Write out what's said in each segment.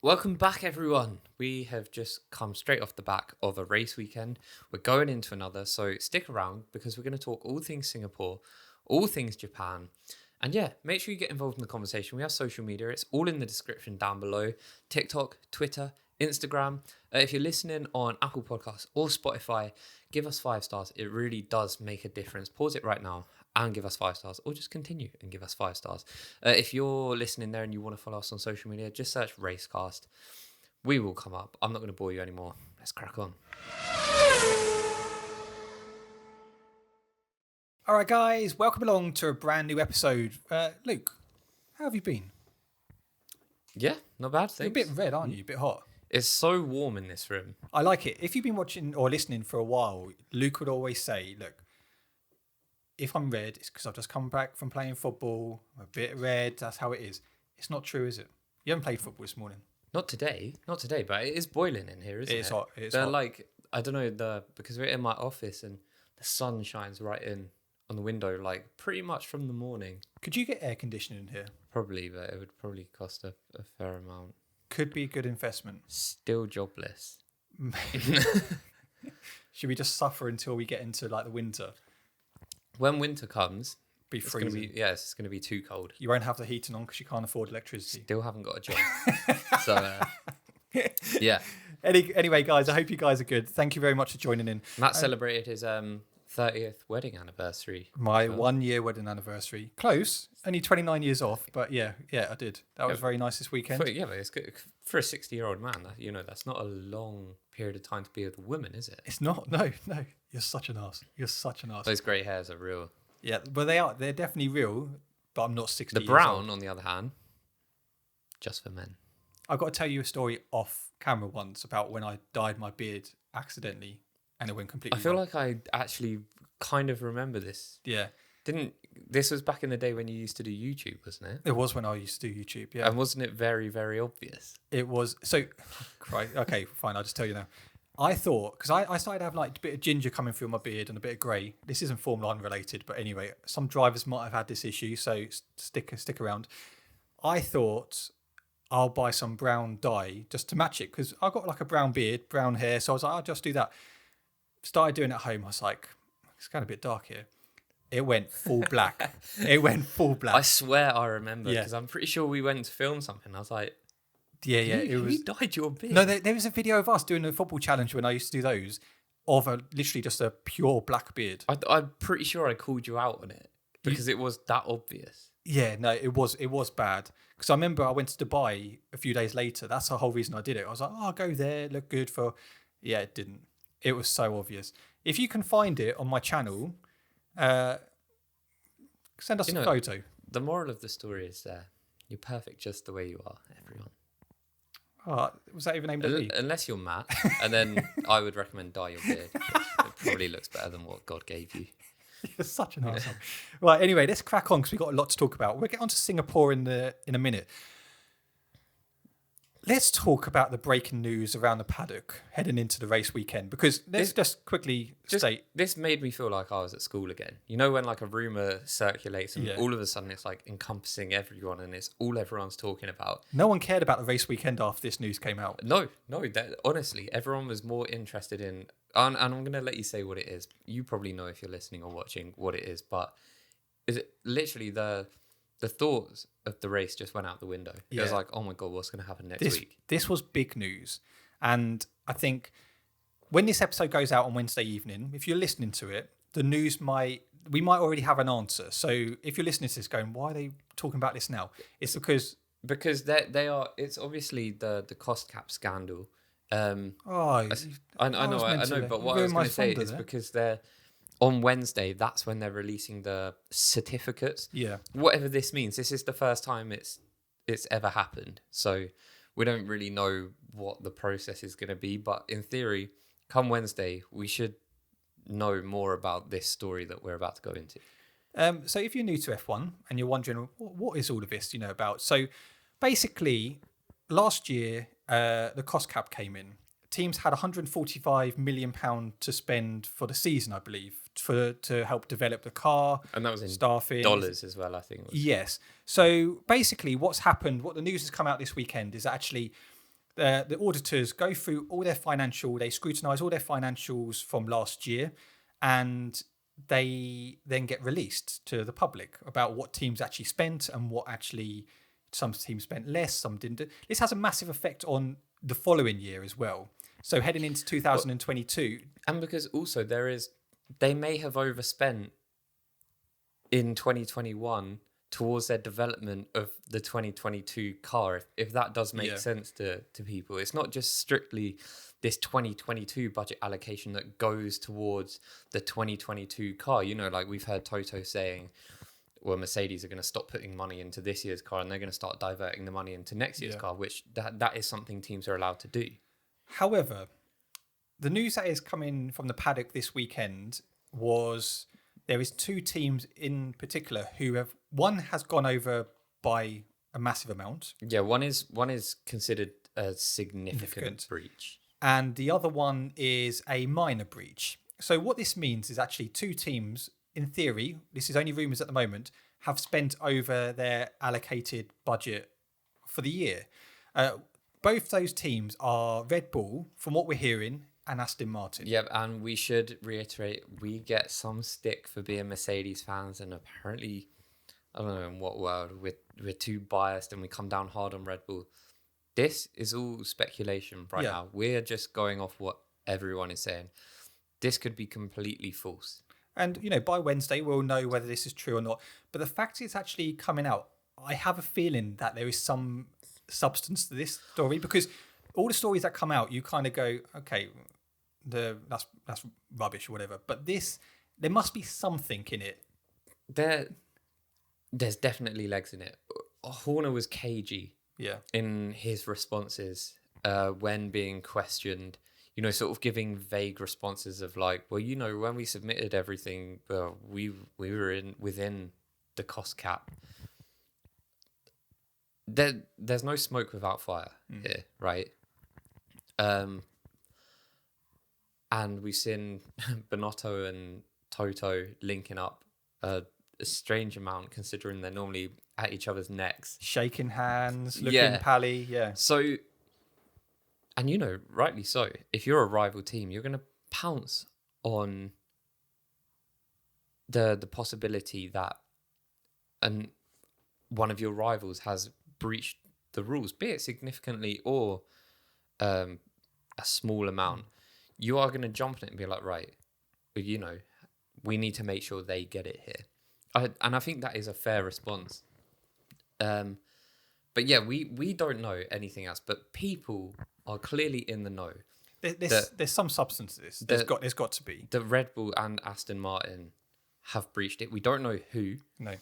Welcome back, everyone. We have just come straight off the back of a race weekend. We're going into another, so stick around because we're going to talk all things Singapore, all things Japan. And yeah, make sure you get involved in the conversation. We have social media. It's all in the description down below. TikTok, Twitter, Instagram. If you're listening on Apple Podcasts or Spotify, give us 5 stars. It really does make a difference. Pause it right now and give us 5 stars, or just continue and give us 5 stars. If you're listening there and you want to follow us on social media, just search Racecast. We will come up. I'm not going to bore you anymore. Let's crack on. All right, guys, welcome along to a brand new episode. Luke, how have you been? Yeah, not bad. Thanks. You're a bit red, aren't you? A bit hot. It's so warm in this room. I like it. If you've been watching or listening for a while, Luke would always say, look, if I'm red, it's because I've just come back from playing football. I'm a bit red. That's how it is. It's not true, is it? You haven't played football this morning. Not today, but it is boiling in here, isn't it? It's hot. It's They're hot. like, I don't know, because we're in my office and the sun shines right in on the window, like pretty much from the morning. Could you get air conditioning in here? Probably, but it would probably cost a fair amount. Could be a good investment. Still jobless. Should we just suffer until we get into like the winter? When winter comes, Be it's gonna freezing. it's going to be too cold. You won't have the heating on because you can't afford electricity. Still haven't got a job. So, yeah. Anyway, guys, I hope you guys are good. Thank you very much for joining in. Matt celebrated his 30th wedding anniversary. My 1 year wedding anniversary. Close. Only 29 years off, but yeah, I did. That was very nice this weekend. But it's good for a 60-year-old man. That's not a long period of time to be with a woman, is it? It's not. No. You're such an ass. You're such an ass. Those grey hairs are real. Yeah, but they are. They're definitely real, but I'm not 60 The years brown, old. on the other hand, just for men. I've got to tell you a story off camera once about when I dyed my beard accidentally and it went completely I feel wrong. like I actually kind of remember this. Yeah. This was back in the day when you used to do YouTube, wasn't it? It was when I used to do YouTube, yeah. And wasn't it very, very obvious? It was. So, right, okay, fine, I'll just tell you now. I thought, because I started to have like a bit of ginger coming through my beard and a bit of grey. This isn't Formula 1 related, but anyway, some drivers might have had this issue, so stick around. I thought I'll buy some brown dye just to match it, because I've got like a brown beard, brown hair, so I was like, I'll just do that. Started doing it at home, I was like, it's kind of a bit dark here. It went full black. I swear I remember, Yeah. because I'm pretty sure we went to film something. I was like, Yeah, you dyed your beard. No, there was a video of us doing a football challenge when I used to do those, of literally just a pure black beard. I'm pretty sure I called you out on it because it was that obvious. Yeah, no, it was bad. Because I remember I went to Dubai a few days later. That's the whole reason I did it. I was like, I'll go there, look good for... Yeah, it didn't. It was so obvious. If you can find it on my channel, send us a photo. The moral of the story is you're perfect just the way you are, everyone. Oh, was that even aimed at me? Unless you're Matt, and then I would recommend dye your beard. It probably looks better than what God gave you. You're such an arsehole. Right, anyway, let's crack on because we've got a lot to talk about. We'll get on to Singapore in a minute. Let's talk about the breaking news around the paddock heading into the race weekend, because let's just quickly state... This made me feel like I was at school again. You know when like a rumour circulates and all of a sudden it's like encompassing everyone and it's all everyone's talking about. No one cared about the race weekend after this news came out. No, honestly, everyone was more interested in... And I'm going to let you say what it is. You probably know if you're listening or watching what it is, but is it literally the thoughts of the race just went out the window. It was like, oh my God, what's going to happen next week? This was big news. And I think when this episode goes out on Wednesday evening, if you're listening to it, the news we might already have an answer. So if you're listening to this going, why are they talking about this now? It's because it's obviously the cost cap scandal. I know, but what I was going to say is because they're on Wednesday, that's when they're releasing the certificates. Yeah. Whatever this means, this is the first time it's ever happened. So we don't really know what the process is going to be. But in theory, come Wednesday, we should know more about this story that we're about to go into. So if you're new to F1 and you're wondering, what is all of this, about? So basically, last year, the cost cap came in. Teams had £145 million to spend for the season, I believe, to help develop the car. And that was in staffing. dollars as well, I think. Yes. So basically what's happened, what the news has come out this weekend is actually the auditors go through all their they scrutinise all their financials from last year, and they then get released to the public about what teams actually spent and what actually some teams spent less, some didn't. This has a massive effect on the following year as well. So heading into 2022. And because also they may have overspent in 2021 towards their development of the 2022 car, if that does make sense to people. It's not just strictly this 2022 budget allocation that goes towards the 2022 car. You know, like we've heard Toto saying, well, Mercedes are going to stop putting money into this year's car and they're going to start diverting the money into next year's car, which that is something teams are allowed to do. However, the news that is coming from the paddock this weekend was there is 2 teams in particular who one has gone over by a massive amount. Yeah, one is considered a significant breach. And the other one is a minor breach. So what this means is actually 2 teams, in theory, this is only rumours at the moment, have spent over their allocated budget for the year. Both those teams are Red Bull, from what we're hearing, and Aston Martin. Yep, and we should reiterate, we get some stick for being Mercedes fans, and apparently, I don't know in what world, we're too biased and we come down hard on Red Bull. This is all speculation right now. We're just going off what everyone is saying. This could be completely false. And, you know, by Wednesday, we'll know whether this is true or not. But the fact it's actually coming out, I have a feeling that there is some substance to this story, because all the stories that come out, you kind of go, okay, that's rubbish or whatever. But there must be something in it. There's definitely legs in it. Horner was cagey in his responses when being questioned, you know, sort of giving vague responses of like, well, you know, when we submitted everything, we were within the cost cap. There's no smoke without fire here, right? And we've seen Binotto and Toto linking up a strange amount, considering they're normally at each other's necks, shaking hands, looking pally. So, and you know, rightly so, if you're a rival team, you're going to pounce on the possibility that one of your rivals has breached the rules, be it significantly or a small amount. You are going to jump on it and be like, right, you know, we need to make sure they get it here. And I think that is a fair response. But yeah, we don't know anything else, but people are clearly in the know. There's some substance to this. There's got to be. The Red Bull and Aston Martin have breached it. We don't know who. No.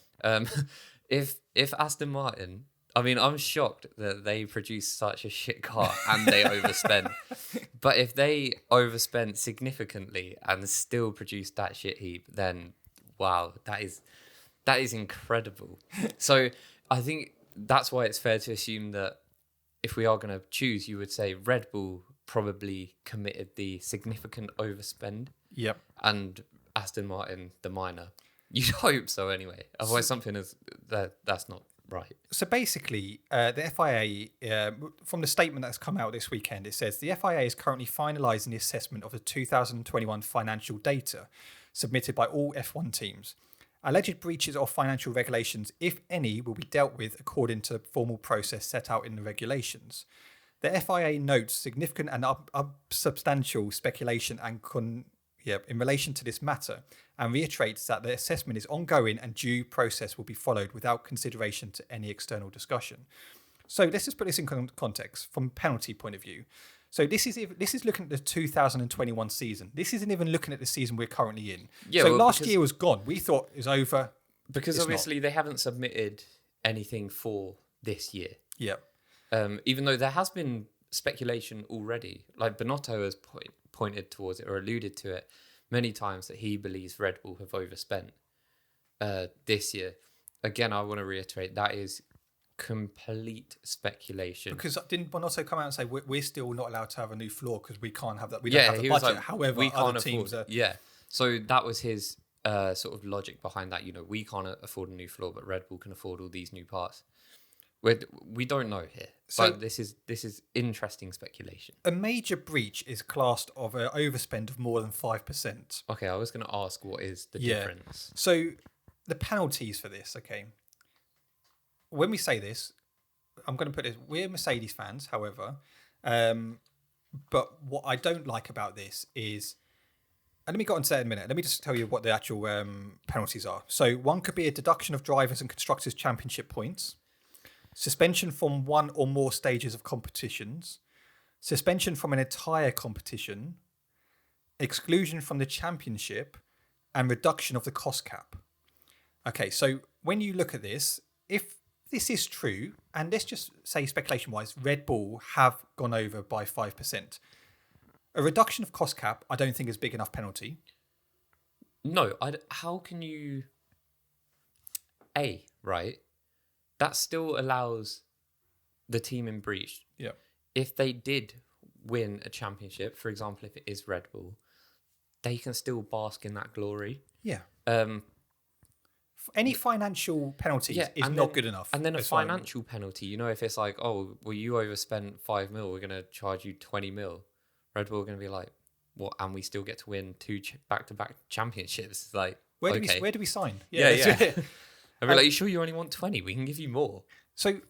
If Aston Martin, I mean, I'm shocked that they produced such a shit car and they overspent. But if they overspent significantly and still produced that shit heap, then wow, that is incredible. So I think that's why it's fair to assume that if we are going to choose, you would say Red Bull probably committed the significant overspend. Yep. And Aston Martin the minor. You'd hope so anyway. Otherwise, something is that's not right. So basically, the FIA, from the statement that's come out this weekend, it says the FIA is currently finalising the assessment of the 2021 financial data submitted by all F1 teams. Alleged breaches of financial regulations, if any, will be dealt with according to the formal process set out in the regulations. The FIA notes significant and substantial speculation in relation to this matter, and reiterates that the assessment is ongoing and due process will be followed without consideration to any external discussion. So let's just put this in context from a penalty point of view. So this is looking at the 2021 season. This isn't even looking at the season we're currently in. Yeah, so last year was gone. We thought it was over. Because obviously they haven't submitted anything for this year. Yeah. Even though there has been speculation already, like Binotto has pointed towards it or alluded to it many times that he believes Red Bull have overspent this year. Again, I want to reiterate that is complete speculation. Because didn't Binotto come out and say we're still not allowed to have a new floor because we can't have that? We don't have the budget. Like, however, we can't afford. So that was his sort of logic behind that. You know, we can't afford a new floor, but Red Bull can afford all these new parts. We don't know here, So- but this is interesting speculation. A major breach is classed of an overspend of more than 5%. Okay, I was going to ask what is the Yeah. difference. So the penalties for this, okay. When we say this, I'm going to put this, we're Mercedes fans, however. But what I don't like about this is, and let me go on to that in a minute. Let me just tell you what the actual penalties are. So one could be a deduction of drivers and constructors championship points, suspension from one or more stages of competitions, suspension from an entire competition, exclusion from the championship, and reduction of the cost cap. Okay, so when you look at this, if this is true, and let's just say speculation-wise, Red Bull have gone over by 5%. A reduction of cost cap, I don't think is big enough penalty. No, how can you... right? That still allows the team in breach. Yeah. If they did win a championship, for example, if it is Red Bull, they can still bask in that glory. Yeah. Um, Any financial penalties is and not then- good enough. And then a as far as- financial penalty, if it's like, oh, well, you overspent 5 mil, we're going to charge you 20 mil. Red Bull are going to be like, what? And we still get to win 2 back-to-back championships. It's like, Where okay. do we sign? Yeah. that's- I'd be like, you sure you only want 20? We can give you more. So,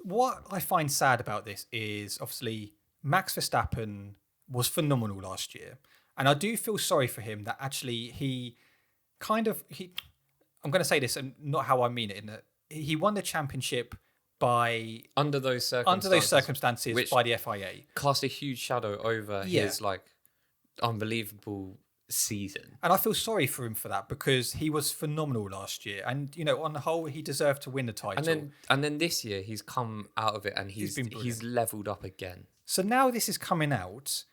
what I find sad about this is obviously Max Verstappen was phenomenal last year, and I do feel sorry for him that actually he. I'm going to say this and not how I mean it. In that he won the championship by Under those circumstances, which by the FIA. cast a huge shadow over Yeah. his unbelievable season. And I feel sorry for him for that because he was phenomenal last year, and on the whole, he deserved to win the title. And then this year he's come out of it and He's been brilliant. he's leveled up again. So now this is coming out.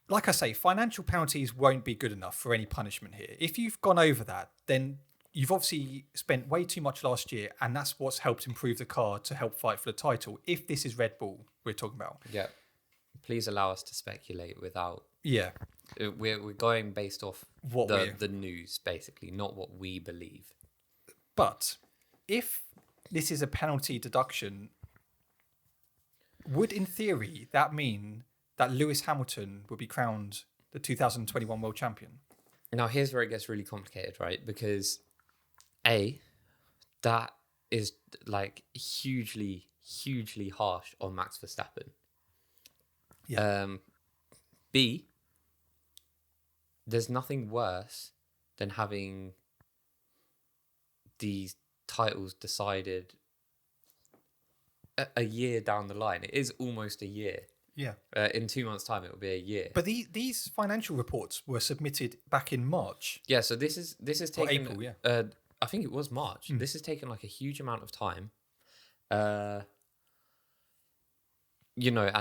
Like I say, financial penalties won't be good enough for any punishment here. If you've gone over that, then you've obviously spent way too much last year, and that's what's helped improve the car to help fight for the title. If this is Red Bull we're talking about. Yeah. Please allow us to speculate without... Yeah. We're going based off What the news, basically, not what we believe. But if this is a penalty deduction, would in theory that mean that Lewis Hamilton would be crowned the 2021 world champion? Now, here's where it gets really complicated, right? Because that is hugely, hugely harsh on Max Verstappen. Yeah. B, there's nothing worse than having these titles decided a year down the line. It is almost a year. Yeah. In 2 months' time, it will be a year. But these financial reports were submitted back in March. Yeah, so this is taken... April, yeah. I think it was March. This has taken a huge amount of time. And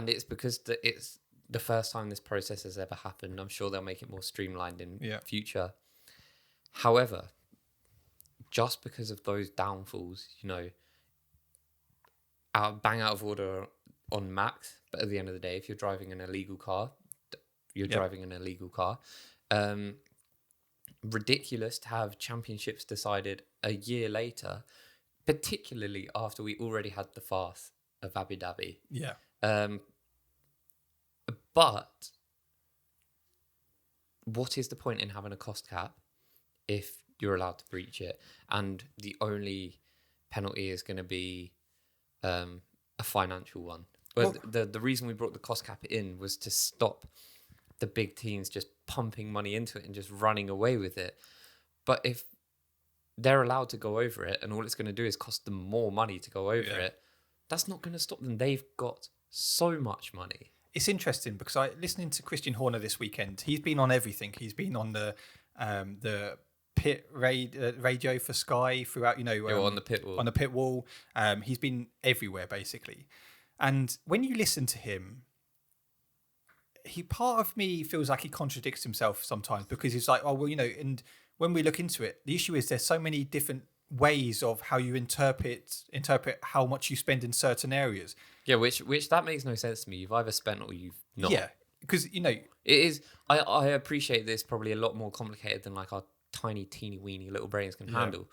it's because it's the first time this process has ever happened. I'm sure they'll make it more streamlined in future. However, just because of those downfalls, bang out of order on Max, but at the end of the day, if you're driving an illegal car, you're driving an illegal car. Ridiculous to have championships decided a year later, particularly after we already had the farce of Abu Dhabi. Yeah. But what is the point in having a cost cap if you're allowed to breach it and the only penalty is going to be a financial one? Well, the reason we brought the cost cap in was to stop the big teams just pumping money into it and just running away with it. But if they're allowed to go over it and all it's going to do is cost them more money to go over it, that's not going to stop them. They've got so much money. It's interesting because listening to Christian Horner this weekend, he's been on everything. He's been on the pit radio for Sky throughout, On the pit wall. On the pit wall. He's been everywhere, basically. And when you listen to him, part of me feels like he contradicts himself sometimes because he's like, and when we look into it, the issue is there's so many different ways of how you interpret how much you spend in certain areas. Yeah, which that makes no sense to me. You've either spent or you've not. Yeah, because it is. I appreciate this probably a lot more complicated than our tiny teeny weeny little brains can handle.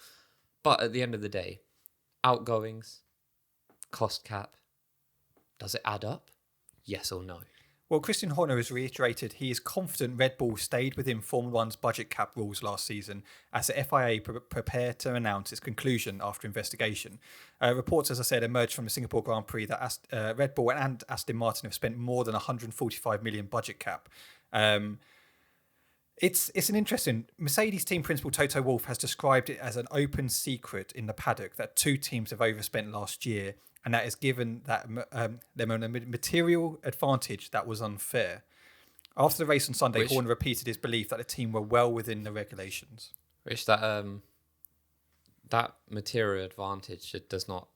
But at the end of the day, outgoings, cost cap. Does it add up? Yes or no? Well, Christian Horner has reiterated he is confident Red Bull stayed within Formula One's budget cap rules last season as the FIA prepared to announce its conclusion after investigation. Reports, as I said, emerged from the Singapore Grand Prix that Red Bull and Aston Martin have spent more than 145 million budget cap. It's an interesting... Mercedes team principal Toto Wolff has described it as an open secret in the paddock that two teams have overspent last year, and that has given them a material advantage that was unfair. After the race on Sunday, Horner repeated his belief that the team were well within the regulations. Which that material advantage does not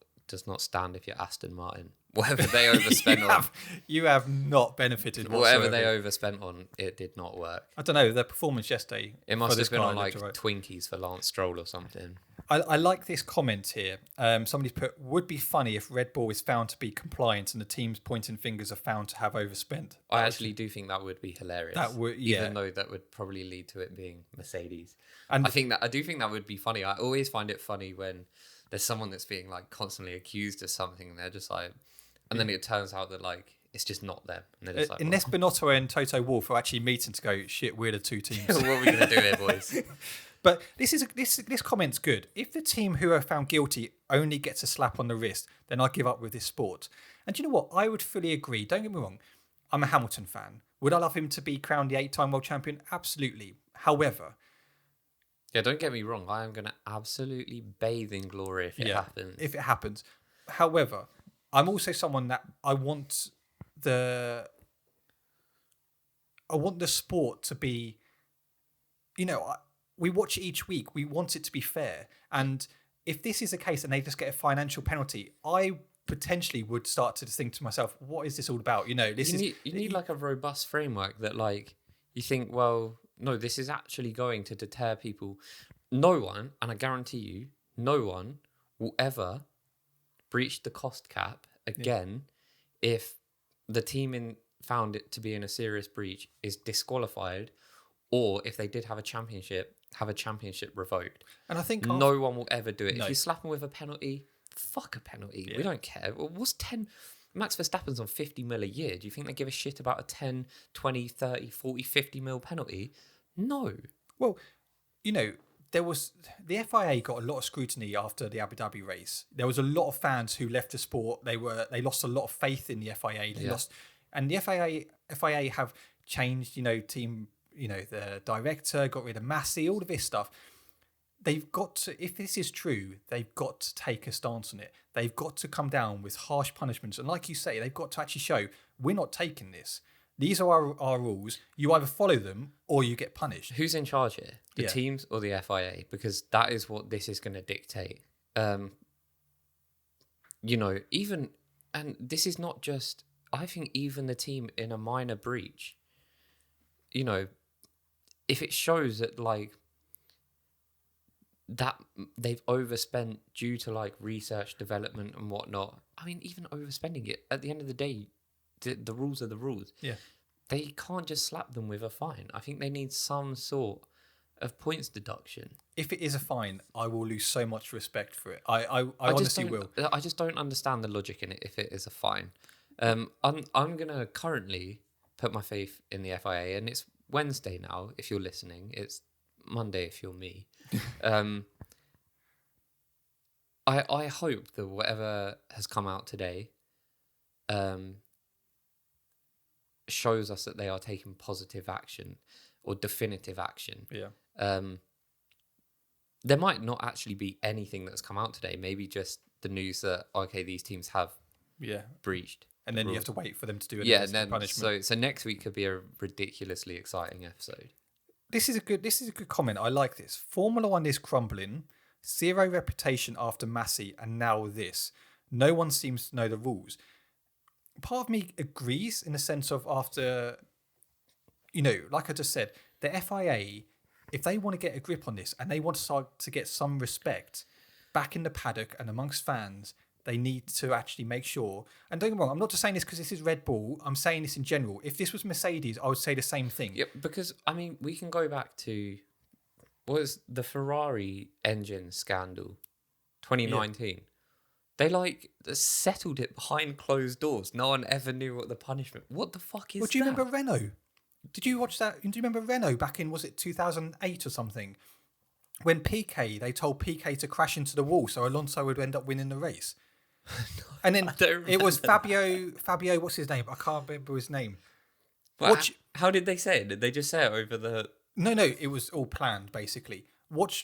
stand if you're Aston Martin. Whatever they overspent on, you have not benefited. Whatever they overspent on, it did not work. I don't know, their performance yesterday. It must have been on like Twinkies for Lance Stroll or something. I like this comment here. Somebody's put, would be funny if Red Bull is found to be compliant and the team's pointing fingers are found to have overspent. I actually do think that would be hilarious. That would, yeah. Even though that would probably lead to it being Mercedes. And I do think that would be funny. I always find it funny when there's someone that's being like constantly accused of something and they're just like, and then it turns out that like it's just not them. And they're just like, unless Binotto and Toto Wolff are actually meeting to go, shit, we're the two teams. What are we going to do here, boys? But this comment's good. If the team who are found guilty only gets a slap on the wrist, then I give up with this sport. And do you know what? I would fully agree. Don't get me wrong. I'm a Hamilton fan. Would I love him to be crowned the 8-time world champion? Absolutely. However... Yeah, don't get me wrong. I am going to absolutely bathe in glory if it happens. If it happens. However, I'm also someone that I want the sport to be, we watch it each week. We want it to be fair. And if this is the case and they just get a financial penalty, I potentially would start to think to myself, what is this all about? You need like a robust framework that like you think, well, no, this is actually going to deter people. No one, and I guarantee you, no one will ever breach the cost cap again if the team found it to be in a serious breach is disqualified, or if they did have a championship revoked. And I think no one will ever do it. No. If you slap them with a penalty, fuck a penalty. Yeah. We don't care. What's 10... Max Verstappen's on 50 mil a year. Do you think they give a shit about a 10, 20, 30, 40, 50 mil penalty? No. Well, there was... The FIA got a lot of scrutiny after the Abu Dhabi race. There was a lot of fans who left the sport. They lost a lot of faith in the FIA. And the FIA have changed, team, the director, got rid of Massey, all of this stuff. They've got to, if this is true, they've got to take a stance on it. They've got to come down with harsh punishments. And like you say, they've got to actually show, we're not taking this. These are our rules. You either follow them or you get punished. Who's in charge here? The teams or the FIA? Because that is what this is going to dictate. Even, and this is not just, I think even the team in a minor breach, if it shows that like, that they've overspent due to like research development and whatnot. I mean, even overspending it, at the end of the day, the rules are the rules. Yeah. They can't just slap them with a fine. I think they need some sort of points deduction. If it is a fine, I will lose so much respect for it. I honestly will. I just don't understand the logic in it if it is a fine. I'm going to currently put my faith in the FIA, and it's Wednesday now, if you're listening. It's Monday if you're me. I hope that whatever has come out today shows us that they are taking positive action or definitive action. Yeah. There might not actually be anything that's come out today. Maybe just the news that these teams have breached. And then you have to wait for them to do it. Yeah, and then punishment. So next week could be a ridiculously exciting episode. This is a good comment. I like this. Formula One is crumbling. Zero reputation after Massey, and now this. No one seems to know the rules. Part of me agrees in the sense of after, like I just said, the FIA, if they want to get a grip on this and they want to start to get some respect back in the paddock and amongst fans, they need to actually make sure. And don't get me wrong, I'm not just saying this because this is Red Bull. I'm saying this in general. If this was Mercedes, I would say the same thing. Yeah, because, we can go back to, what was the Ferrari engine scandal, 2019. Yeah. They like settled it behind closed doors. No one ever knew what the punishment. What the fuck is Well, do you that? remember Renault? Did you watch that? Do you remember Renault back in, was it 2008 or something? When Piquet, they told Piquet to crash into the wall so Alonso would end up winning the race. And then it was Fabio, what's his name? I can't remember his name. Well, how did they say it? Did they just say it over the... No, it was all planned, basically.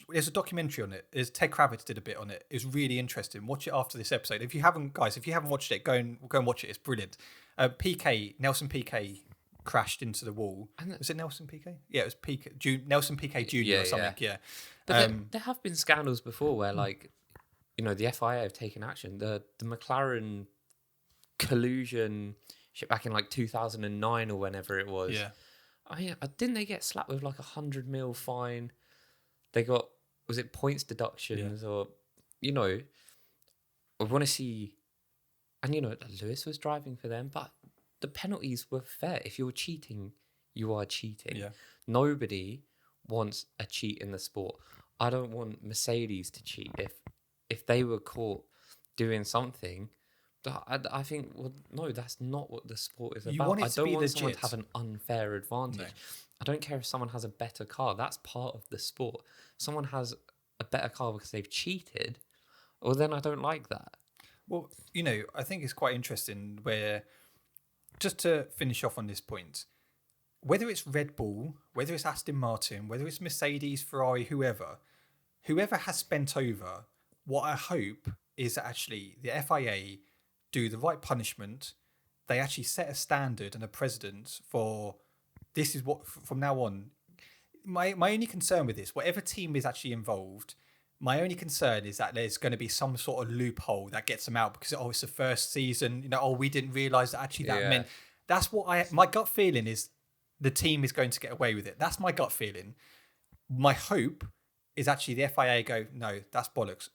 There's a documentary on it. Ted Kravitz did a bit on it. It's really interesting. Watch it after this episode. If you haven't watched it, go and watch it. It's brilliant. Nelson Piquet crashed into the wall. Was it Nelson Piquet? Yeah, it was Nelson Piquet Jr. or something. Yeah. But there have been scandals before where, like, you know, the FIA have taken action. The McLaren collusion shit back in like 2009 or whenever it was. Yeah. I mean, didn't they get slapped with like $100 million fine? They got, was it points deductions or, you know, I want to see, and you know, Lewis was driving for them, but the penalties were fair. If you're cheating, you are cheating. Yeah. Nobody wants a cheat in the sport. I don't want Mercedes to cheat. If they were caught doing something, I think, well, no, that's not what the sport is about. I don't want someone to have an unfair advantage. No. I don't care if someone has a better car. That's part of the sport. Someone has a better car because they've cheated, well, then I don't like that. Well, you know, I think it's quite interesting where, just to finish off on this point, whether it's Red Bull, whether it's Aston Martin, whether it's Mercedes, Ferrari, whoever has spent over, what I hope is that actually the FIA do the right punishment. They actually set a standard and a precedent for this is what, from now on, my only concern with this, whatever team is actually involved, my only concern is that there's going to be some sort of loophole that gets them out because, it's the first season, you know, we didn't realise that actually that meant, that's what my gut feeling is the team is going to get away with it. That's my gut feeling. My hope is actually the FIA go, no, that's bollocks.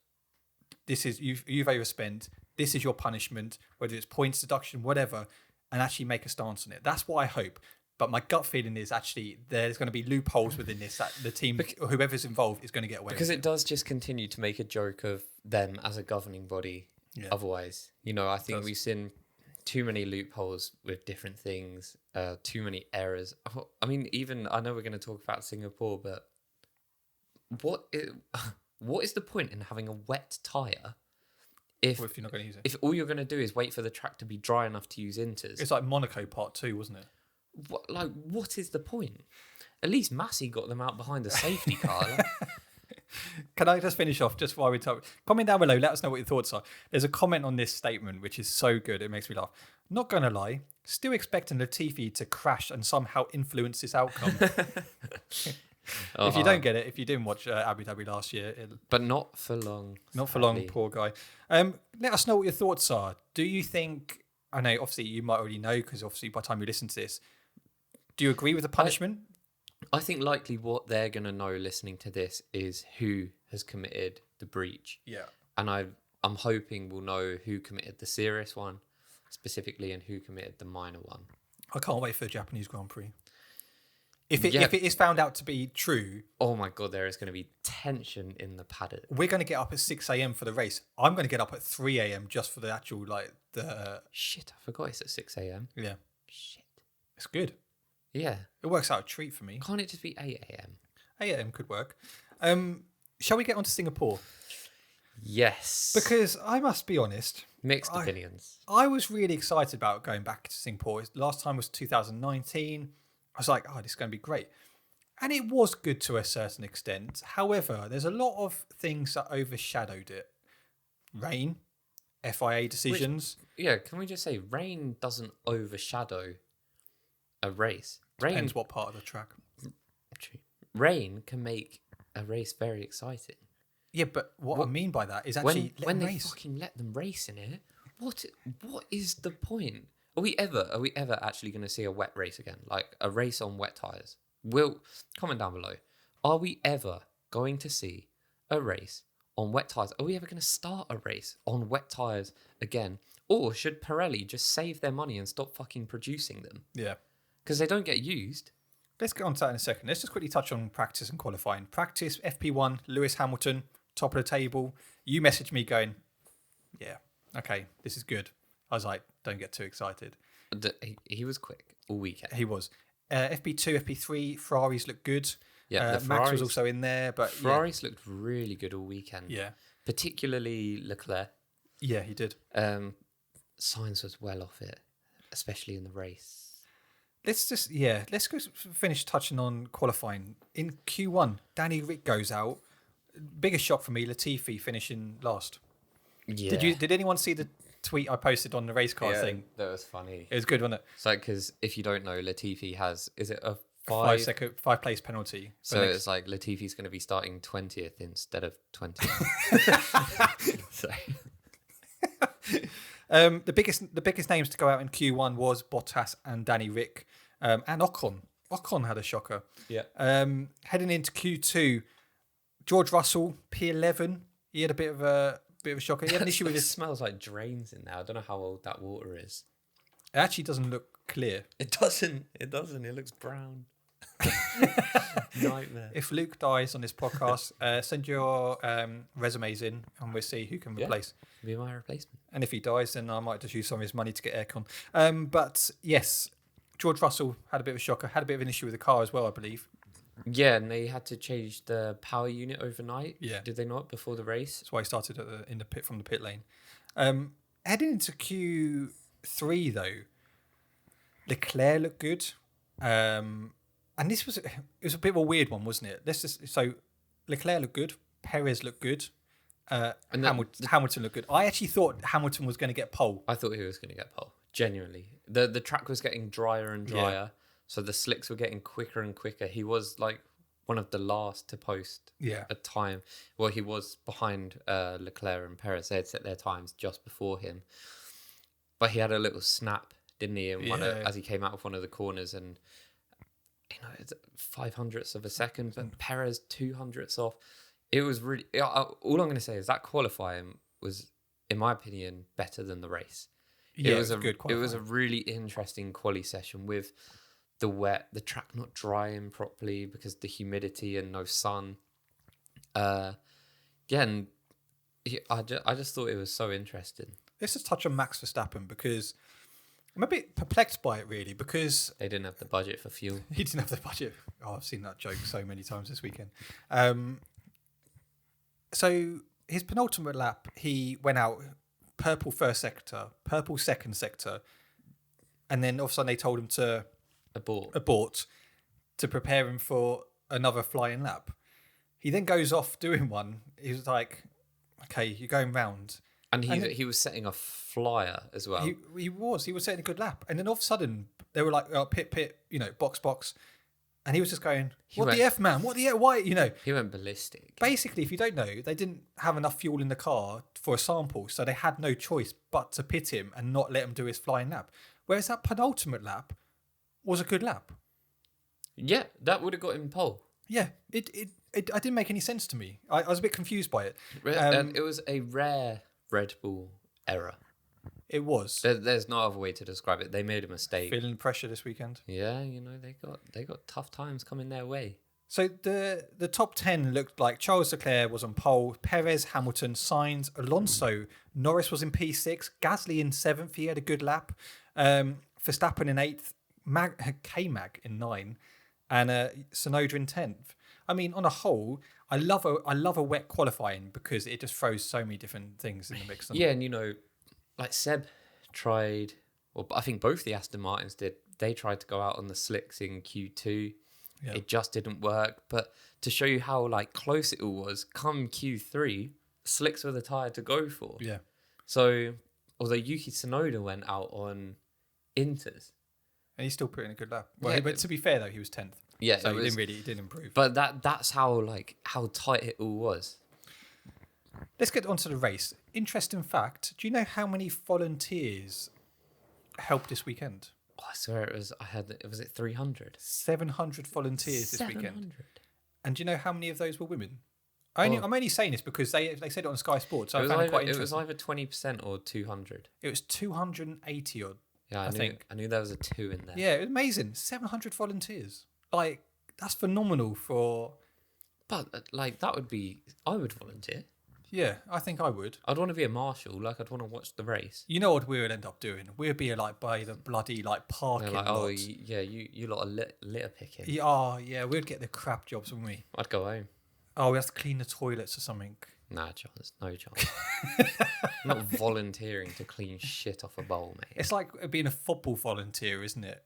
This is, you've overspent. This is your punishment, whether it's points deduction, whatever, and actually make a stance on it. That's what I hope. But my gut feeling is actually there's going to be loopholes within this that the team, whoever's involved, is going to get away with. Because it does just continue to make a joke of them as a governing body. Yeah. Otherwise, you know, I think we've seen too many loopholes with different things, too many errors. I mean, even, I know we're going to talk about Singapore, but what is the point in having a wet tyre if you're not going to use it? If all you're going to do is wait for the track to be dry enough to use inters? It's like Monaco Part 2, wasn't it? What is the point? At least Massey got them out behind the safety car. Can I just finish off just while we talk? Comment down below, let us know what your thoughts are. There's a comment on this statement which is so good, it makes me laugh. Not gonna lie, still expecting Latifi to crash and somehow influence this outcome. If you don't get it, if you didn't watch Abu Dhabi last year, but not for long. Not for long, poor guy. Let us know what your thoughts are. Do you think? I know, obviously, you might already know because obviously by the time you listen to this, do you agree with the punishment? I think likely what they're going to know listening to this is who has committed the breach. Yeah. And I'm hoping we'll know who committed the serious one specifically and who committed the minor one. I can't wait for the Japanese Grand Prix. If it is found out to be true... Oh my God, there is going to be tension in the paddock. We're going to get up at 6 a.m. for the race. I'm going to get up at 3 a.m. just for the actual, the... Shit, I forgot it's at 6 a.m. Yeah. Shit. It's good. Yeah. It works out a treat for me. Can't it just be 8 a.m.? 8 a.m. could work. Shall we get on to Singapore? Yes. Because I must be honest. Mixed opinions. I was really excited about going back to Singapore. Last time was 2019. I was like, this is going to be great. And it was good to a certain extent. However, there's a lot of things that overshadowed it. Rain, FIA decisions. Can we just say rain doesn't overshadow a race? Depends what part of the track. Rain can make a race very exciting. Yeah, but what I mean by that is actually when they fucking let them race in it. What is the point? Are we ever actually going to see a wet race again? Like a race on wet tyres? Comment down below. Are we ever going to see a race on wet tyres? Are we ever going to start a race on wet tyres again? Or should Pirelli just save their money and stop fucking producing them? Yeah. Because they don't get used. Let's get on to that in a second. Let's just quickly touch on practice and qualifying. Practice, FP1, Lewis Hamilton, top of the table. You messaged me going, Yeah. Okay, this is good. I was like, don't get too excited. He was quick all weekend. He was. FP2, FP3, Ferraris looked good. Yeah, the Max was Ferraris also in there, but Ferraris looked really good all weekend. yeah, Particularly Leclerc. yeah, he did. Sainz was well off it, especially in the race. Let's go finish touching on qualifying. In Q1, Danny Rick goes out. Biggest shock for me, Latifi finishing last. Yeah. Did anyone see the tweet I posted on the Racecast thing? That was funny. It was good, wasn't it? It's like, because if you don't know, Latifi has, is it a 5 place penalty. So it's like Latifi's going to be starting 20th instead of 20th. So. The biggest names to go out in Q1 was Bottas and Danny Rick, and Ocon. Ocon had a shocker. Yeah. Heading into Q2, George Russell P11. He had a bit of a shocker. He had an issue with It his. smells like drains in there. I don't know how old that water is. It actually doesn't look clear. It doesn't. It looks brown. Nightmare. If Luke dies on this podcast, send your resumes in, and we'll see who can replace. Be my replacement. And if he dies, then I might just use some of his money to get aircon. But yes, George Russell had a bit of a shocker. Had a bit of an issue with the car as well, I believe. Yeah, and they had to change the power unit overnight. Yeah. Did they not before the race? That's why he started in the pit from the pit lane. Heading into Q3 though, Leclerc looked good. And it was a bit of a weird one, wasn't it? So Leclerc looked good, Perez looked good, Hamilton looked good. I actually thought Hamilton was going to get pole. I thought he was going to get pole. Genuinely, the track was getting drier and drier, so the slicks were getting quicker and quicker. He was like one of the last to post a time. Well, he was behind Leclerc and Perez. They had set their times just before him, but he had a little snap, didn't he? As he came out of one of the corners, and it's 500ths of a second, but Perez 200ths off. It was really. All I'm going to say is that qualifying was, in my opinion, better than the race. Yeah, it was a good qualifying. It was a really interesting quali session with the wet, the track not drying properly because the humidity and no sun. I just thought it was so interesting. Let's just touch on Max Verstappen because I'm a bit perplexed by it, really, because They didn't have the budget for fuel. he didn't have the budget. Oh, I've seen that joke so many times this weekend. So his penultimate lap, he went out purple first sector, purple second sector, and then all of a sudden they told him to abort to prepare him for another flying lap. He then goes off doing one. He was like, okay, you're going round. And he was setting a flyer as well. He was setting a good lap. And then all of a sudden they were like, oh, pit, box. And he was just going, the F, man? What the F? Why, He went ballistic. Basically, if you don't know, they didn't have enough fuel in the car for a sample, so they had no choice but to pit him and not let him do his flying lap. Whereas that penultimate lap was a good lap. Yeah, that would have got him pole. Yeah, it didn't make any sense to me. I was a bit confused by it. It was a rare Red Bull error. It was. There's no other way to describe it. They made a mistake. Feeling the pressure this weekend. Yeah, they got tough times coming their way. So the top 10 looked like Charles Leclerc was on pole, Perez, Hamilton, Sainz, Alonso, Norris was in P6, Gasly in 7th, he had a good lap, Verstappen in 8th, K-Mag in 9th, and Tsunoda in 10th. I mean, on a whole, I love a wet qualifying because it just throws so many different things in the mix. Yeah, and like Seb tried, or I think both the Aston Martins did, they tried to go out on the slicks in Q2. Yeah. It just didn't work. But to show you how close it all was, come Q3, slicks were the tyre to go for. Yeah. So, although Yuki Tsunoda went out on Inters. And he's still putting a good lap. Well, but to be fair though, he was 10th. Yeah. So he didn't improve. But that's how tight it all was. Let's get on to the race. Interesting fact. Do you know how many volunteers helped this weekend? Oh, I swear was it 300? 700 volunteers this weekend. 700. And do you know how many of those were women? I'm only saying this because they said it on Sky Sports. So I found it quite interesting. It was either 20% or 200. It was 280 odd. Yeah, I knew there was a 2 in there. Yeah, it was amazing. 700 volunteers. That's phenomenal for... But that would be... I would volunteer. Yeah, I think I would. I'd want to be a marshal. Like, I'd want to watch the race. You know what we would end up doing? We'd be like by the bloody like parking Like, lot. you lot are litter picking. Yeah, oh, yeah, we'd get the crap jobs, wouldn't we? I'd go home. Oh, we have to clean the toilets or something. Nah, chance. No chance. I'm not volunteering to clean shit off a bowl, mate. It's like being a football volunteer, isn't it?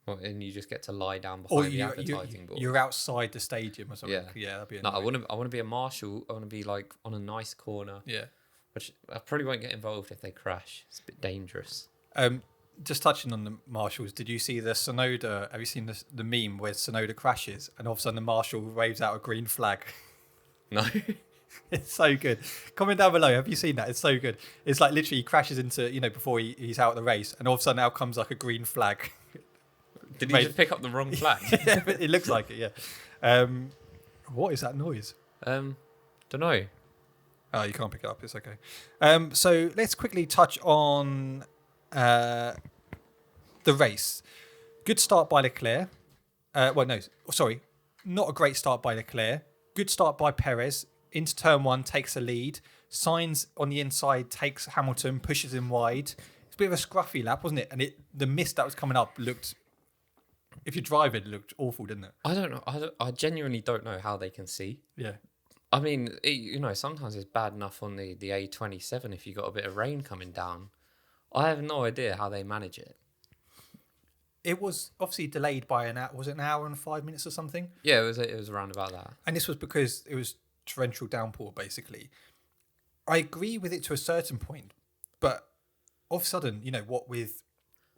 Well, and you just get to lie down Or behind the advertising board. you're outside the stadium or something. Yeah. Yeah, that'd be No, annoying. I want to be a marshal. I want to be like on a nice corner. Yeah. Which I probably won't get involved if they crash. It's a bit dangerous. Just touching on the marshals, did you see the Sonoda? Have you seen the meme where Sonoda crashes and all of a sudden the marshal waves out a green flag? No. It's so good. Comment down below. Have you seen that? It's so good. It's like literally he crashes into, before he's out of the race, and all of a sudden out comes like a green flag. Did he just pick up the wrong flag? Yeah, it looks like it, yeah. What is that noise? Don't know. Oh, you can't pick it up. It's okay. So let's quickly touch on the race. Good start by Leclerc. Not a great start by Leclerc. Good start by Perez. Into turn one, takes a lead. Sainz on the inside takes Hamilton, pushes him wide. It's a bit of a scruffy lap, wasn't it? And the mist that was coming up looked, if you drive it looked awful, didn't it? I don't know. I genuinely don't know how they can see. Yeah. I mean, sometimes it's bad enough on the A27 if you got a bit of rain coming down. I have no idea how they manage it. It was obviously delayed by an hour. Was it an hour and 5 minutes or something? Yeah, it was around about that. And this was because it was torrential downpour, basically. I agree with it to a certain point, but all of a sudden, with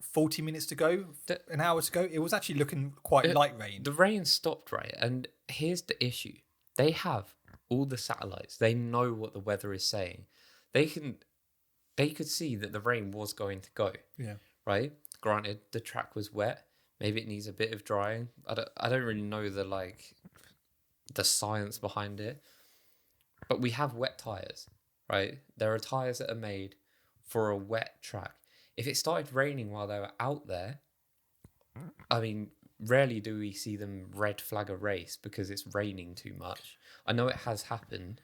40 minutes to go, an hour to go, it was actually looking quite light rain. The rain stopped, right? And here's the issue. They have all the satellites. They know what the weather is saying. They could see that the rain was going to go. Yeah. Right? Granted, the track was wet. Maybe it needs a bit of drying. I don't really know the science behind it. But we have wet tyres, right? There are tyres that are made for a wet track. If it started raining while they were out there, I mean, rarely do we see them red flag a race because it's raining too much. I know it has happened,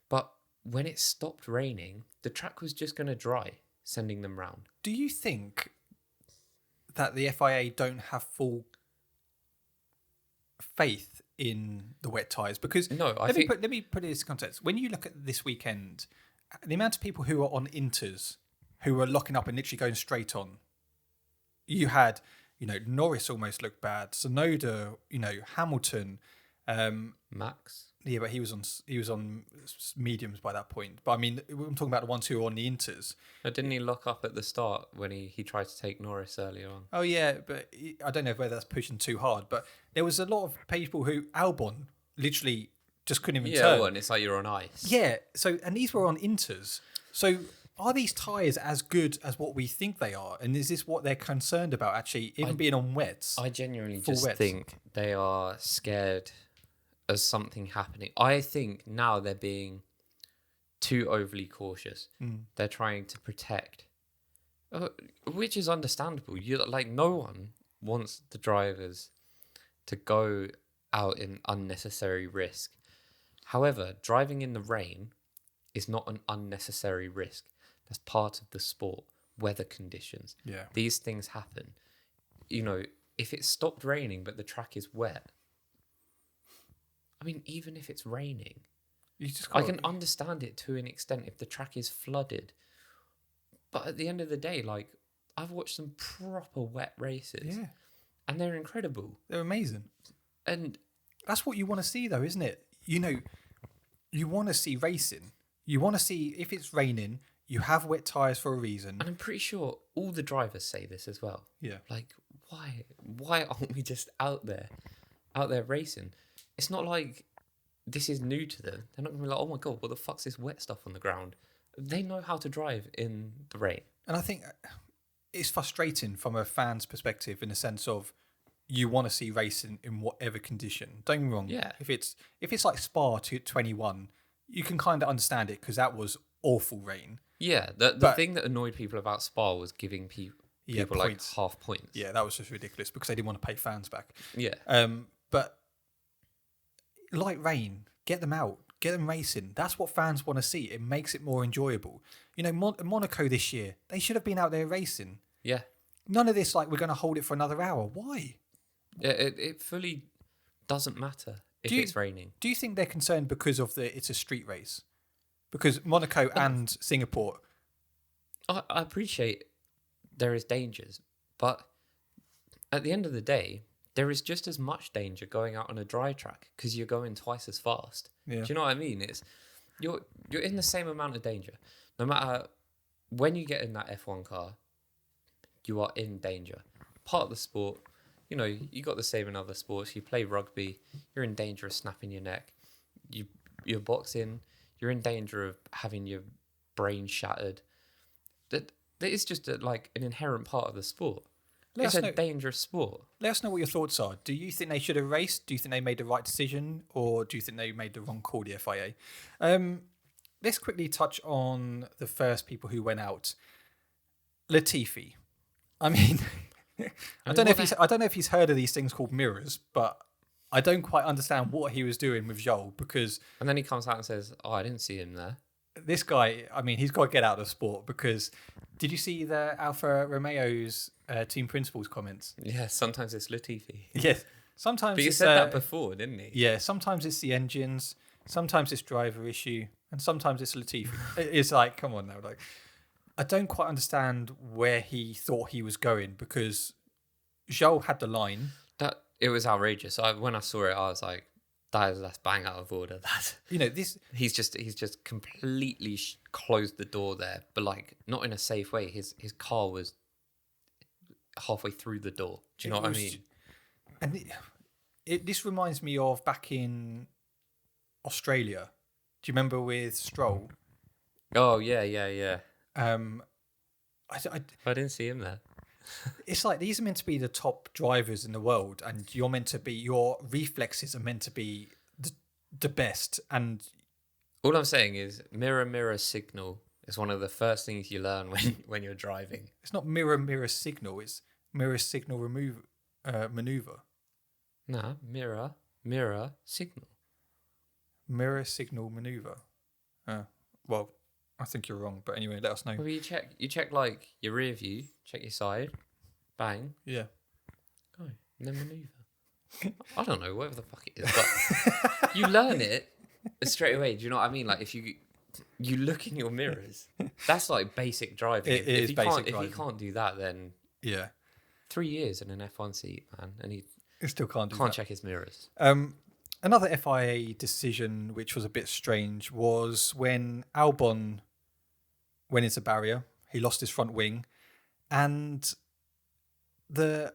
but when it stopped raining, the track was just going to dry, sending them round. Do you think that the FIA don't have full faith in the wet tyres? Because let me put it in context. When you look at this weekend, the amount of people who are on inters, who are locking up and literally going straight on, you had, Norris almost looked bad. Sonoda, Hamilton, Max. Yeah, but he was on mediums by that point. But I mean, I'm talking about the ones who were on the inters. But didn't he lock up at the start when he tried to take Norris earlier on? Oh yeah, but I don't know whether that's pushing too hard. But there was a lot of people who Albon literally just couldn't even turn. Yeah, and it's like you're on ice. Yeah. So and these were on inters. So are these tyres as good as what we think they are? And is this what they're concerned about? Actually, even being on wets. I genuinely full just wets. think they are scared of something happening. I think now they're being too overly cautious. They're trying to protect, which is understandable. No one wants the drivers to go out in unnecessary risk. However, driving in the rain is not an unnecessary risk. That's part of the sport. Weather conditions. Yeah. These things happen. If it stopped raining but the track is wet, I mean, even if it's raining, I can understand it to an extent if the track is flooded. But at the end of the day, I've watched some proper wet races. Yeah. And they're incredible. They're amazing. And that's what you want to see, though, isn't it? You want to see racing. You want to see, if it's raining, you have wet tyres for a reason. And I'm pretty sure all the drivers say this as well. Yeah. Why aren't we just out there racing? It's not like this is new to them. They're not going to be like, oh my God, what the fuck's this wet stuff on the ground? They know how to drive in the rain. And I think it's frustrating from a fan's perspective in the sense of you want to see racing in whatever condition. Don't get me wrong. Yeah. If it's like Spa 21, you can kind of understand it because that was awful rain. Yeah. The thing that annoyed people about Spa was giving people points. half points. Yeah, that was just ridiculous because they didn't want to pay fans back. Yeah. But light rain, get them out. Get them racing. That's what fans want to see. It makes it more enjoyable. You know, Monaco this year, they should have been out there racing. Yeah. None of this like we're going to hold it for another hour. Why? It fully doesn't matter if it's raining. Do you think they're concerned because of it's a street race? Because Monaco and Singapore. I appreciate there is dangers, but at the end of the day, there is just as much danger going out on a dry track because you're going twice as fast. Yeah. Do you know what I mean? You're in the same amount of danger. No matter when you get in that F1 car, you are in danger. Part of the sport, you know, you got the same in other sports. You play rugby, you're in danger of snapping your neck. You're boxing, you're in danger of having your brain shattered. That is just like an inherent part of the sport. It's a dangerous sport. Let us know what your thoughts are. Do you think they should have raced? Do you think they made the right decision? Or do you think they made the wrong call, the FIA? Let's quickly touch on the first people who went out. Latifi. I mean, I don't know if he's heard of these things called mirrors, but I don't quite understand what he was doing with Joel because... And then he comes out and says, oh, I didn't see him there. This guy, I mean, he's got to get out of the sport because... Did you see the Alfa Romeo's team principal's comments? Yeah, sometimes it's Latifi. Yes, sometimes. But you said that before, didn't he? Yeah, sometimes it's the engines, sometimes it's driver issue, and sometimes it's Latifi. It's like, come on now, like, I don't quite understand where he thought he was going because Joel had the line. That it was outrageous. When I saw it, I was like, that's bang out of order. He's just completely closed the door there, but like not in a safe way. His car was halfway through the door. Do you know what I mean? And this reminds me of back in Australia. Do you remember with Stroll? Oh yeah. I didn't see him there. It's like these are meant to be the top drivers in the world, and your reflexes are meant to be the best. And all I'm saying is, mirror signal is one of the first things you learn when you're driving. It's not mirror signal; it's mirror signal maneuver. Nah, mirror signal. Mirror signal maneuver. Well, I think you're wrong, but anyway, let us know. Well, you check like your rear view, check your side, bang. Yeah. Go, and then manoeuvre. I don't know, whatever the fuck it is, but you learn it straight away. Do you know what I mean? Like if you look in your mirrors, that's like basic driving. It is basic driving. If he can't do that, then yeah, 3 years in an F1 seat, man, and he still can't check his mirrors. Another FIA decision, which was a bit strange, was when Albon went into barrier. He lost his front wing, and the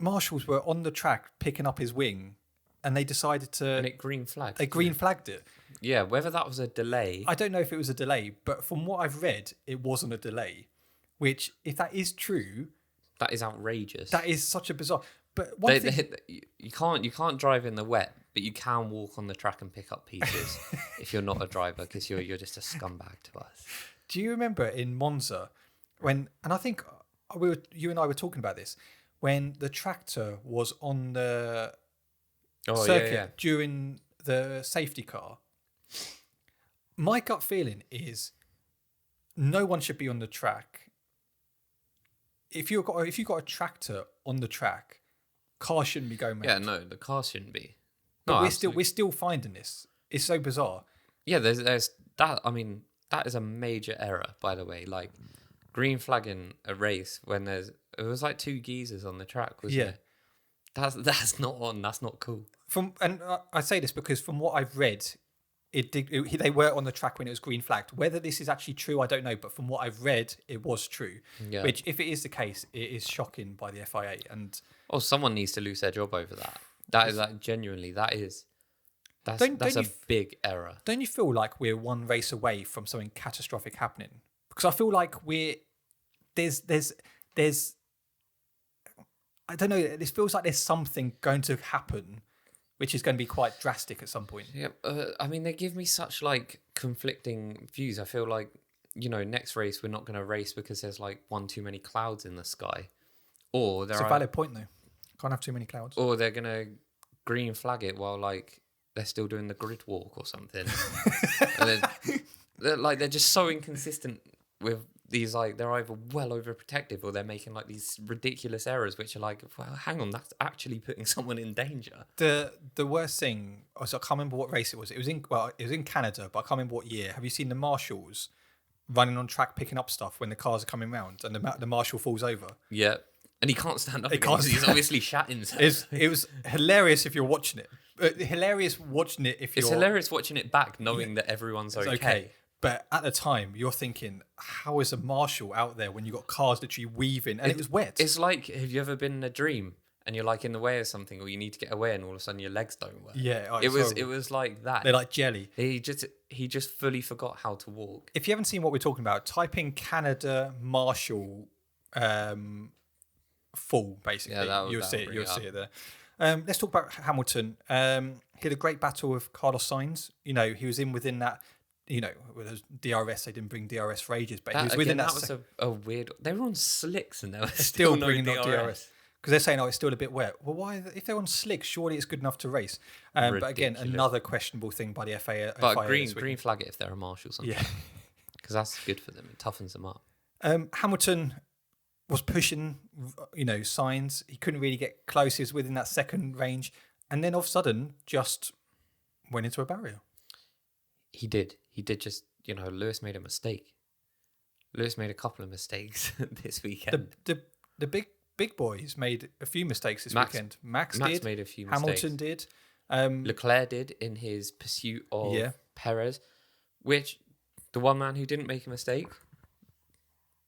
marshals were on the track picking up his wing, and they decided to... And it green flagged. They green flagged it. Yeah, whether that was a delay... I don't know if it was a delay, but from what I've read, it wasn't a delay, which, if that is true... That is outrageous. That is such a bizarre... But you can't drive in the wet, but you can walk on the track and pick up pieces if you're not a driver, because you're just a scumbag to us. Do you remember in Monza and I think you and I were talking about this, when the tractor was on the circuit during the safety car? My gut feeling is no one should be on the track. If you've got a tractor on the track, cars shouldn't be going mad. Yeah, no, the car shouldn't be. But we're still finding this. It's so bizarre. Yeah, there's that. I mean, that is a major error, by the way. Like green flagging a race when it was like two geezers on the track, wasn't it? That's not on. That's not cool. I say this because from what I've read, they were on the track when it was green flagged. Whether this is actually true, I don't know. But from what I've read, it was true. Yeah. Which, if it is the case, it is shocking by the FIA. And someone needs to lose their job over that. That is like genuinely. That's a big error. Don't you feel like we're one race away from something catastrophic happening? Because I feel like there's I don't know. This feels like there's something going to happen, which is going to be quite drastic at some point. Yeah, I mean, they give me such like conflicting views. I feel like, next race we're not going to race because there's like one too many clouds in the sky, or it's a valid point though. Can't have too many clouds. Or they're going to green flag it while like they're still doing the grid walk or something. And they're just so inconsistent with these, like, they're either well overprotective or they're making like these ridiculous errors, which are like, well, hang on, that's actually putting someone in danger. The worst thing, I can't remember what race it was. It was in Canada, but I can't remember what year. Have you seen the marshals running on track picking up stuff when the cars are coming round and the marshal falls over? Yeah. And he can't stand up. He's obviously shat himself. It was hilarious if you're watching it. Hilarious watching it if you're... It's hilarious watching it back, knowing that everyone's okay. But at the time, you're thinking, how is a marshal out there when you've got cars literally weaving? And it was wet. It's like, have you ever been in a dream and you're like in the way of something, or you need to get away and all of a sudden your legs don't work? Yeah. It was like that. They're like jelly. He just fully forgot how to walk. If you haven't seen what we're talking about, type in Canada Marshall fall, basically. Yeah, You'll see it there. Let's talk about Hamilton. He had a great battle with Carlos Sainz. He was within that. With DRS, they didn't bring DRS for ages, but he was within that. That was a weird. They were on slicks and they were still no bringing DRS. because they're saying, it's still a bit wet. Well, why? If they're on slicks, surely it's good enough to race. But again, another questionable thing by the FIA. But green flag it if they're a marshal, something. Yeah, because that's good for them. It toughens them up. Hamilton was pushing, Sainz. He couldn't really get close. He was within that second range, and then all of a sudden, just went into a barrier. He did just, Lewis made a mistake. Lewis made a couple of mistakes this weekend. The big boys made a few mistakes this weekend. Max made a few mistakes. Hamilton did. Leclerc did in his pursuit of Perez, which the one man who didn't make a mistake,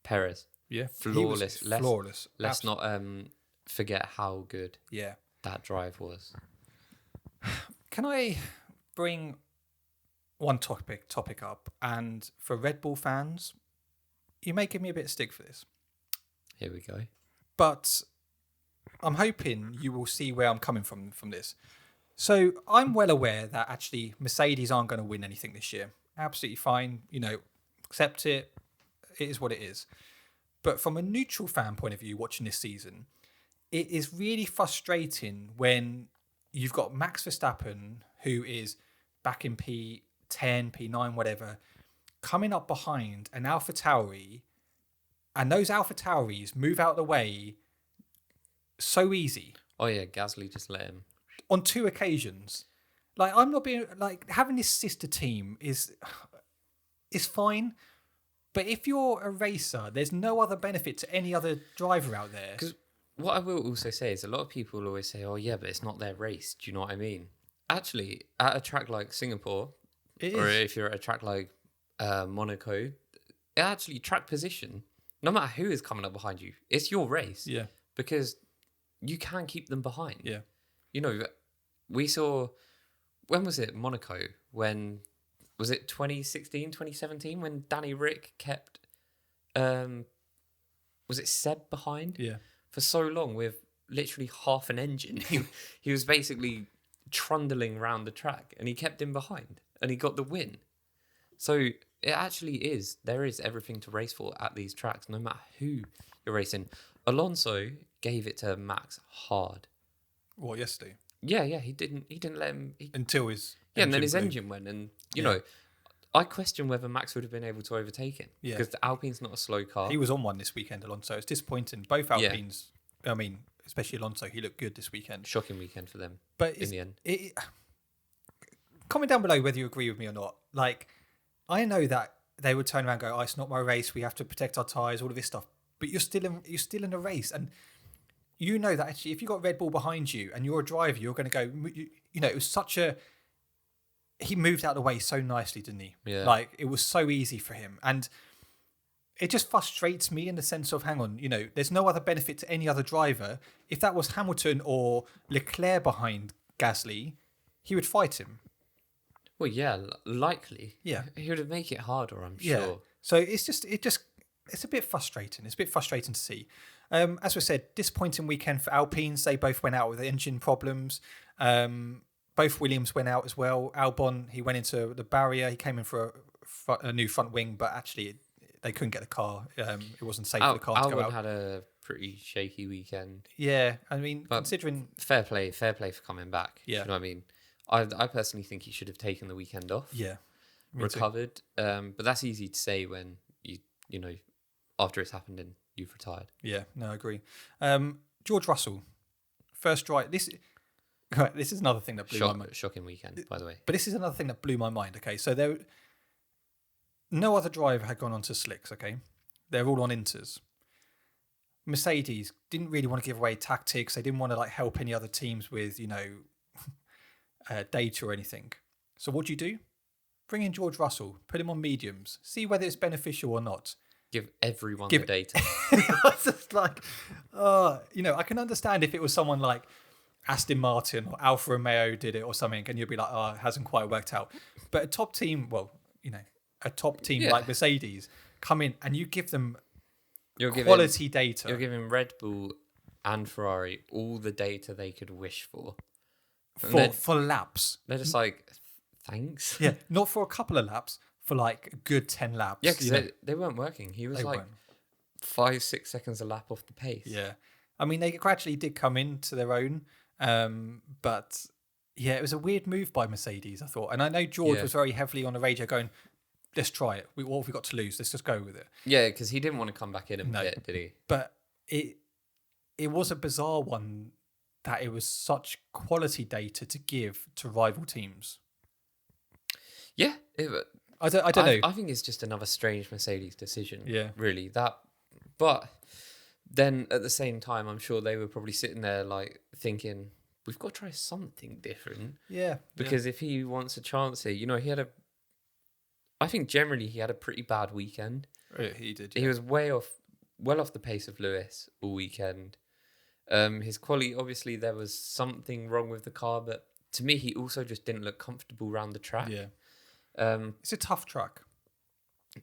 Perez. Yeah. Flawless. Flawless. Let's not forget how good that drive was. Can I bring one topic up? And for Red Bull fans, you may give me a bit of stick for this. Here we go. But I'm hoping you will see where I'm coming from this. So I'm well aware that actually Mercedes aren't going to win anything this year. Absolutely fine. Accept it. It is what it is. But from a neutral fan point of view, watching this season, it is really frustrating when you've got Max Verstappen, who is back in P10, P9, whatever, coming up behind an AlphaTauri, and those AlphaTauris move out of the way so easy. Oh yeah, Gasly just let him. On 2 occasions. I'm not being, having this sister team is fine, but if you're a racer, there's no other benefit to any other driver out there. Because what I will also say is a lot of people always say, oh yeah, but it's not their race. Do you know what I mean? Actually, at a track like Singapore, or if you're at a track like Monaco, actually track position, no matter who is coming up behind you, it's your race. Yeah. Because you can keep them behind. Yeah. We saw, when was it, Monaco? Was it 2016, 2017 when Danny Rick kept, was it Seb behind? Yeah. For so long with literally half an engine. He was basically trundling around the track and he kept him behind and he got the win. So it actually there is everything to race for at these tracks, no matter who you're racing. Alonso gave it to Max hard. What, yesterday? Yeah, he didn't let him until his and then his engine went, and you know, I question whether Max would have been able to overtake him because the Alpine's not a slow car. He was on one this weekend, Alonso. It's disappointing. Both Alpines, I mean, especially Alonso, he looked good this weekend. Shocking weekend for them, but in the end. Comment down below whether you agree with me or not. I know that they would turn around and go, it's not my race. We have to protect our tyres, all of this stuff. But you're still in a race, and you know that actually, if you've got Red Bull behind you and you're a driver, you're going to go. It was such a. He moved out of the way so nicely, didn't he? Yeah. It was so easy for him, and it just frustrates me in the sense of, hang on, there's no other benefit to any other driver. If that was Hamilton or Leclerc behind Gasly, he would fight him. Well, yeah, likely. Yeah, he would make it harder, I'm sure. Yeah. So it's a bit frustrating. It's a bit frustrating to see. As we said, disappointing weekend for Alpines. They both went out with engine problems. Both Williams went out as well. Albon, he went into the barrier. He came in for a new front wing, but actually they couldn't get the car. It wasn't safe for the car to go out. Albon had a pretty shaky weekend. Yeah, I mean, but considering... Fair play for coming back. Yeah. You know what I mean? I personally think he should have taken the weekend off, Yeah. Me too. recovered. But that's easy to say when you know after it's happened and you've retired. Yeah, no, I agree. George Russell, first drive. This is another thing that blew my mind. Shocking weekend, by the way. But this is another thing that blew my mind. Okay, so no other driver had gone on to slicks. Okay, they're all on inters. Mercedes didn't really want to give away tactics. They didn't want to like help any other teams with data or anything. So what do? Bring in George Russell, put him on mediums, see whether it's beneficial or not. Give everyone the data. I was just like, I can understand if it was someone like Aston Martin or Alfa Romeo did it or something, and you'd be like, it hasn't quite worked out. But a top team, like Mercedes, come in and you give them quality data. You're giving Red Bull and Ferrari all the data they could wish for. For laps. They're just like, thanks. Yeah, not for a couple of laps, for like a good 10 laps. Yeah, because they weren't working. He was like 5-6 seconds a lap off the pace. Yeah. I mean, they gradually did come into their own. But yeah, it was a weird move by Mercedes, I thought. And I know George was very heavily on the radio going, let's try it. What have we got to lose? Let's just go with it. Yeah, because he didn't want to come back in and pit, did he? But it was a bizarre one that it was such quality data to give to rival teams. Yeah. I don't know. I think it's just another strange Mercedes decision. Yeah. Really. But then at the same time, I'm sure they were probably sitting there like thinking, we've got to try something different. Yeah. Because if he wants a chance here, I think generally he had a pretty bad weekend. He did. Yeah. He was well off the pace of Lewis all weekend. His quality, obviously there was something wrong with the car, but to me, he also just didn't look comfortable around the track. Yeah. It's a tough track.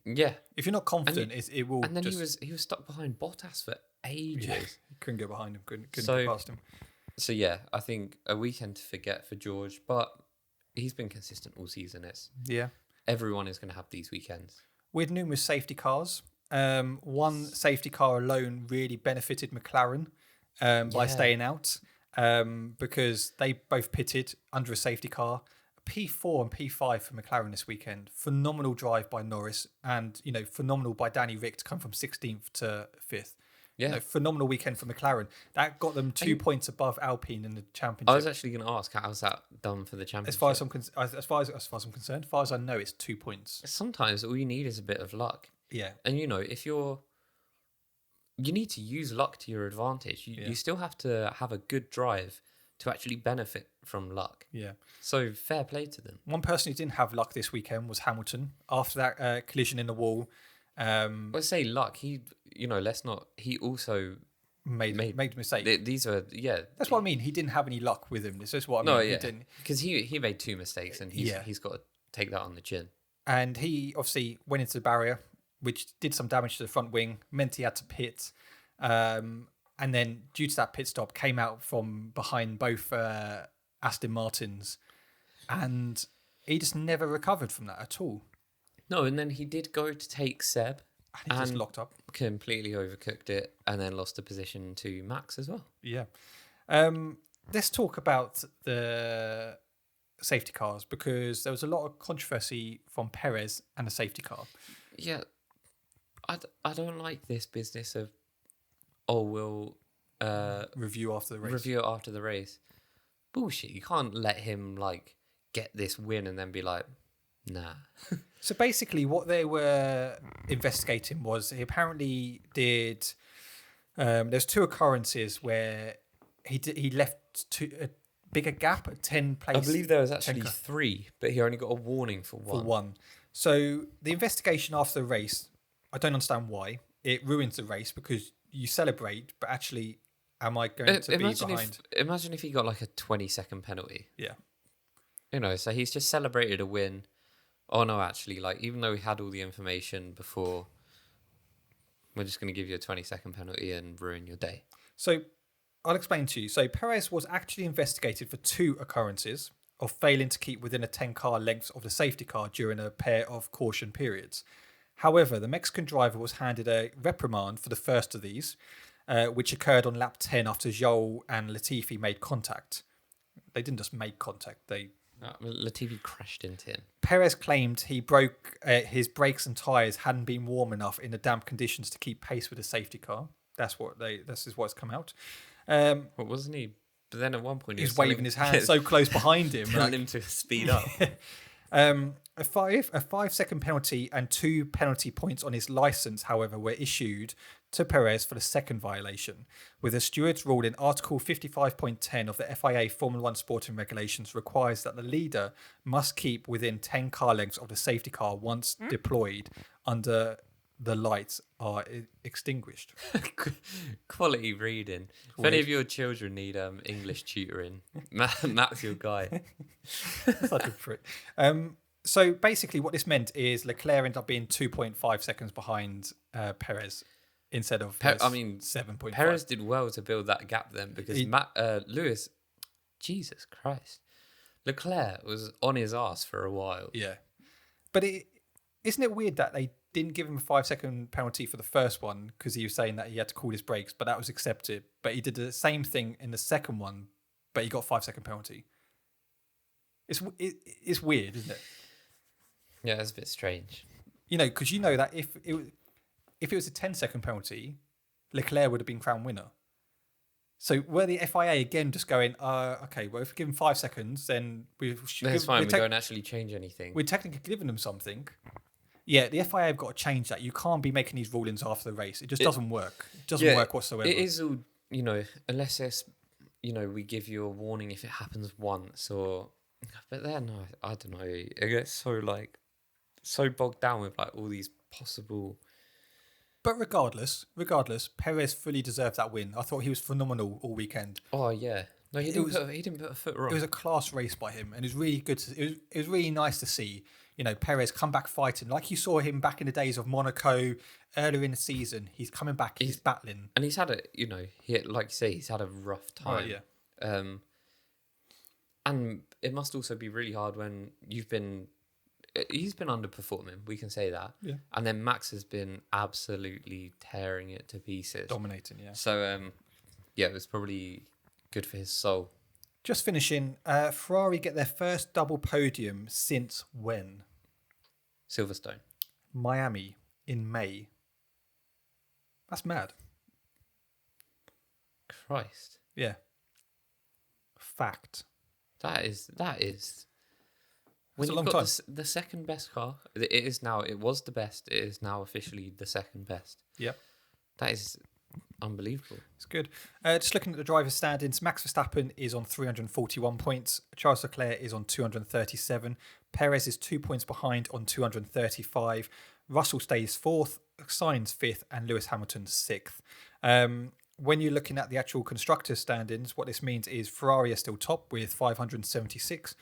Yeah. If you're not confident, it will. And then he was stuck behind Bottas for ages. Yeah, couldn't get behind him. Couldn't get past him. So yeah, I think a weekend to forget for George, but he's been consistent all season. Everyone is going to have these weekends. With numerous safety cars, one safety car alone really benefited McLaren by staying out because they both pitted under a safety car. P4 and P5 for McLaren this weekend. Phenomenal drive by Norris and, phenomenal by Danny Rick to come from 16th to 5th. Yeah. Phenomenal weekend for McLaren. That got them 2 points above Alpine in the championship. I was actually going to ask, how's that done for the championship? As far as I'm concerned, as far as I know, it's 2 points. Sometimes all you need is a bit of luck. Yeah. And, if you need to use luck to your advantage. You still have to have a good drive to actually benefit from luck. Yeah. So fair play to them. One person who didn't have luck this weekend was Hamilton. After that collision in the wall. Let's say luck. He also made a mistake. These are, That's what I mean. He didn't have any luck with him. This is what I mean. No, yeah. Because he made 2 mistakes and he's got to take that on the chin. And he obviously went into the barrier, which did some damage to the front wing, meant he had to pit. And then, due to that pit stop, came out from behind both Aston Martins. And he just never recovered from that at all. No, and then he did go to take Seb. And he just locked up. Completely overcooked it and then lost the position to Max as well. Yeah. Let's talk about the safety cars because there was a lot of controversy from Perez and the safety car. Yeah. I don't like this business of, we'll review after the race. Review it after the race. Bullshit. You can't let him get this win and then be like, nah. So basically what they were investigating was he apparently did there's 2 occurrences where he left a bigger gap at 10 places. I believe there was actually 3, but he only got a warning for one. So the investigation after the race, I don't understand why. It ruins the race because you celebrate, but actually, am I going to be behind? Imagine if he got a 20-second penalty. Yeah. So he's just celebrated a win. Oh, no, actually, even though we had all the information before, we're just going to give you a 20-second penalty and ruin your day. So I'll explain to you. So Perez was actually investigated for 2 occurrences of failing to keep within a 10-car length of the safety car during a pair of caution periods. However, the Mexican driver was handed a reprimand for the first of these, which occurred on lap 10 after Zhou and Latifi made contact. They didn't just make contact, they Latifi crashed into him. Perez claimed he broke his brakes and tyres hadn't been warm enough in the damp conditions to keep pace with the safety car. This is what's come out. What wasn't he? But then at one point He was waving his hand so close behind him. telling him to speed up. A 5-second penalty and 2 penalty points on his licence, however, were issued to Perez for the second violation, with a steward's rule in Article 55.10 of the FIA Formula 1 sporting regulations requires that the leader must keep within 10 car lengths of the safety car once deployed under the lights are extinguished. Quality reading. If any of your children need English tutoring, Matt's your guy. Such a prick. So basically what this meant is Leclerc ended up being 2.5 seconds behind Perez instead of 7.5. Perez did well to build that gap then because Lewis, Jesus Christ, Leclerc was on his ass for a while. Yeah. But isn't it weird that they didn't give him a 5-second penalty for the first one because he was saying that he had to call his brakes, but that was accepted. But he did the same thing in the second one, but he got a 5-second penalty. It's weird, isn't it? Yeah, it's a bit strange. Because that if it was a 10-second penalty, Leclerc would have been crowned winner. So were the FIA again just going, okay, well, if we give him 5 seconds, then that's fine. We don't actually change anything. We're technically giving them something. Yeah, the FIA have got to change that. You can't be making these rulings after the race. It just doesn't work. It doesn't work whatsoever. It is all, unless it's, we give you a warning if it happens once or... But then, I don't know. It gets so bogged down with all these possible... But regardless, Perez fully deserved that win. I thought he was phenomenal all weekend. Oh, yeah. No, he didn't put a foot wrong. It was a class race by him, and it was really good. It was really nice to see, Perez come back fighting. Like you saw him back in the days of Monaco, earlier in the season. He's coming back, he's battling. And he's had like you say, he's had a rough time. Right, yeah. And it must also be really hard when he's been underperforming, we can say that. Yeah. And then Max has been absolutely tearing it to pieces. Dominating, yeah. So, it was probably good for his soul. Just finishing, Ferrari get their first double podium since when? Silverstone. Miami in May. That's mad. Christ. Yeah. Fact. That is. When you've got the second best car, it was the best. It is now officially the second best. Yep. That is unbelievable. It's good. Just looking at the driver's standings, Max Verstappen is on 341 points. Charles Leclerc is on 237. Perez is 2 points behind on 235. Russell stays fourth, Sainz fifth, and Lewis Hamilton sixth. When you're looking at the actual constructors' standings, what this means is Ferrari are still top with 576.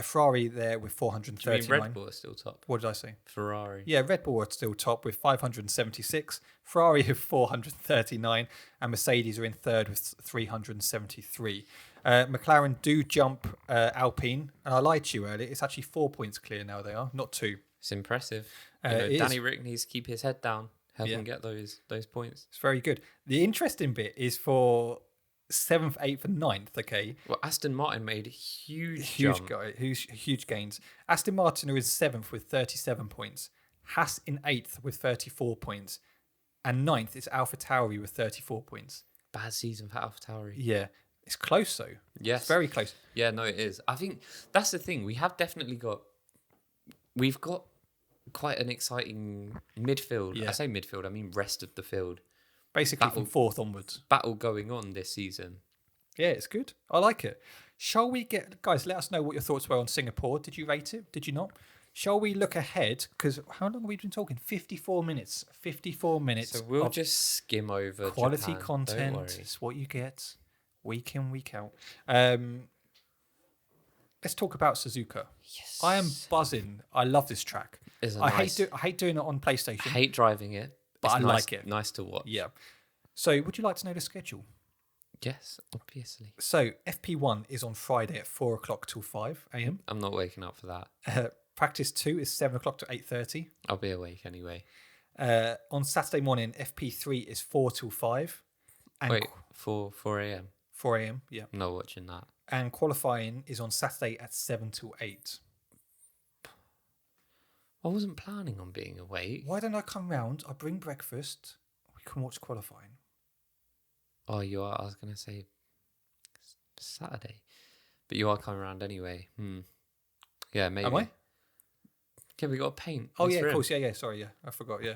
Ferrari there with 439. Do you mean Red Bull are still top? What did I say? Ferrari. Yeah, Red Bull are still top with 576. Ferrari have 439. And Mercedes are in third with 373. McLaren do jump Alpine. And I lied to you earlier. It's actually 4 points clear now they are, not 2. It's impressive. Danny Rick needs to keep his head down. Help him get those points. It's very good. The interesting bit is for 7th, 8th, and 9th. Okay. Well, Aston Martin made huge gains. Aston Martin are in 7th with 37 points. Haas in 8th with 34 points, and 9th is AlphaTauri with 34 points. Bad season for AlphaTauri. Yeah, it's close though. Yes, it's very close. Yeah, no, it is. I think that's the thing. We've got quite an exciting midfield. Yeah. I say midfield, I mean rest of the field. Basically from 4th onwards. Battle going on this season. Yeah, it's good. I like it. Shall we guys, let us know what your thoughts were on Singapore. Did you rate it? Did you not? Shall we look ahead? Because how long have we been talking? 54 minutes. 54 minutes. So we'll just skim over quality Japan. Content. It's what you get week in, week out. Let's talk about Suzuka. Yes. I am buzzing. I love this track. I hate doing it on PlayStation. I hate driving it. But I like it. Nice to watch. Yeah. So would you like to know the schedule? Yes, obviously. So FP1 is on Friday at 4 o'clock till 5 a.m. I'm not waking up for that. Practice 2 is 7 o'clock to 8:30. I'll be awake anyway. On Saturday morning, FP3 is 4 till 5. And Wait, 4 a.m.? 4 a.m. Yeah. No watching that. And qualifying is on Saturday at 7 till 8. I wasn't planning on being awake. Why don't I come round? I bring breakfast. We can watch qualifying. Oh, you are. I was going to say Saturday. But you are coming around anyway. Yeah, maybe. Am I? Okay, we got to paint. Oh, this yeah, of room. course. Yeah. Sorry, yeah. I forgot, yeah.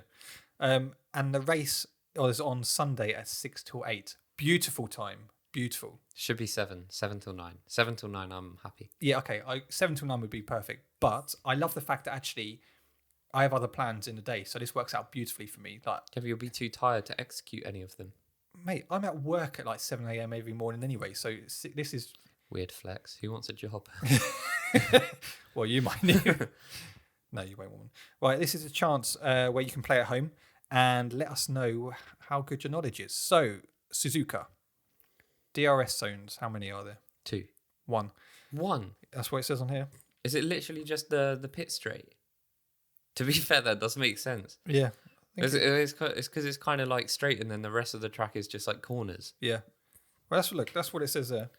And the race is on Sunday at 6 till 8. Beautiful time. Beautiful. Should be 7 till 9. 7 till 9, I'm happy. Yeah, okay. 7 till 9 would be perfect. But I love the fact that actually I have other plans in the day. So this works out beautifully for me. Like, Yeah, but you'll be too tired to execute any of them. mate, I'm at work at like 7 a.m. every morning anyway. So this is... Weird flex. Who wants a job? Well, you might need. No, you won't want one. Right, this is a chance where you can play at home and let us know how good your knowledge is. So, Suzuka. DRS zones, how many are there? 2. 1. 1. That's what it says on here. Is it literally just the pit straight? To be fair, that does make sense. Yeah. It's because it's kind of like straight, and then the rest of the track is just like corners. Yeah. Well, that's what it says there.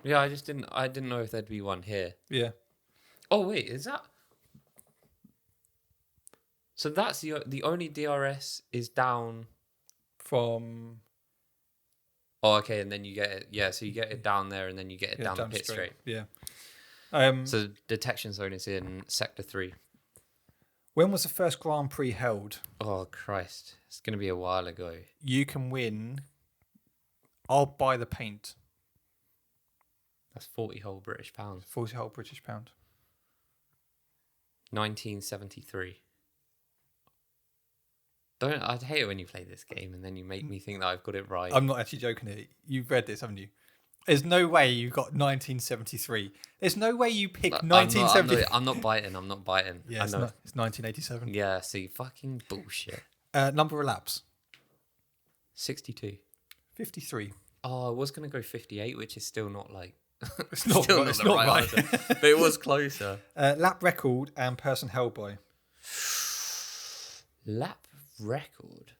Yeah, I didn't know if there'd be one here. Yeah. Oh wait, is that? So that's the only DRS is down. From... Oh, okay, and then you get it. Yeah, so you get it down there, and then you get it down the pit straight. Yeah. So the detection zone is in sector 3. When was the first Grand Prix held? Oh Christ, it's gonna be a while ago. You can win. I'll buy the paint. That's 40 whole British pounds. 40 whole British pound. 1973. I'd hate it when you play this game and then you make me think that I've got it right. I'm not actually joking here. You've read this, haven't you? There's no way you got 1973. There's no way you picked 1973. I'm not biting. Yeah, it's 1987. Yeah, see, fucking bullshit. Number of laps? 62. 53. Oh, I was going to go 58, which is still not like... It's not, still it's the not right right. answer, but it was closer. Lap record and person held by? Lap record?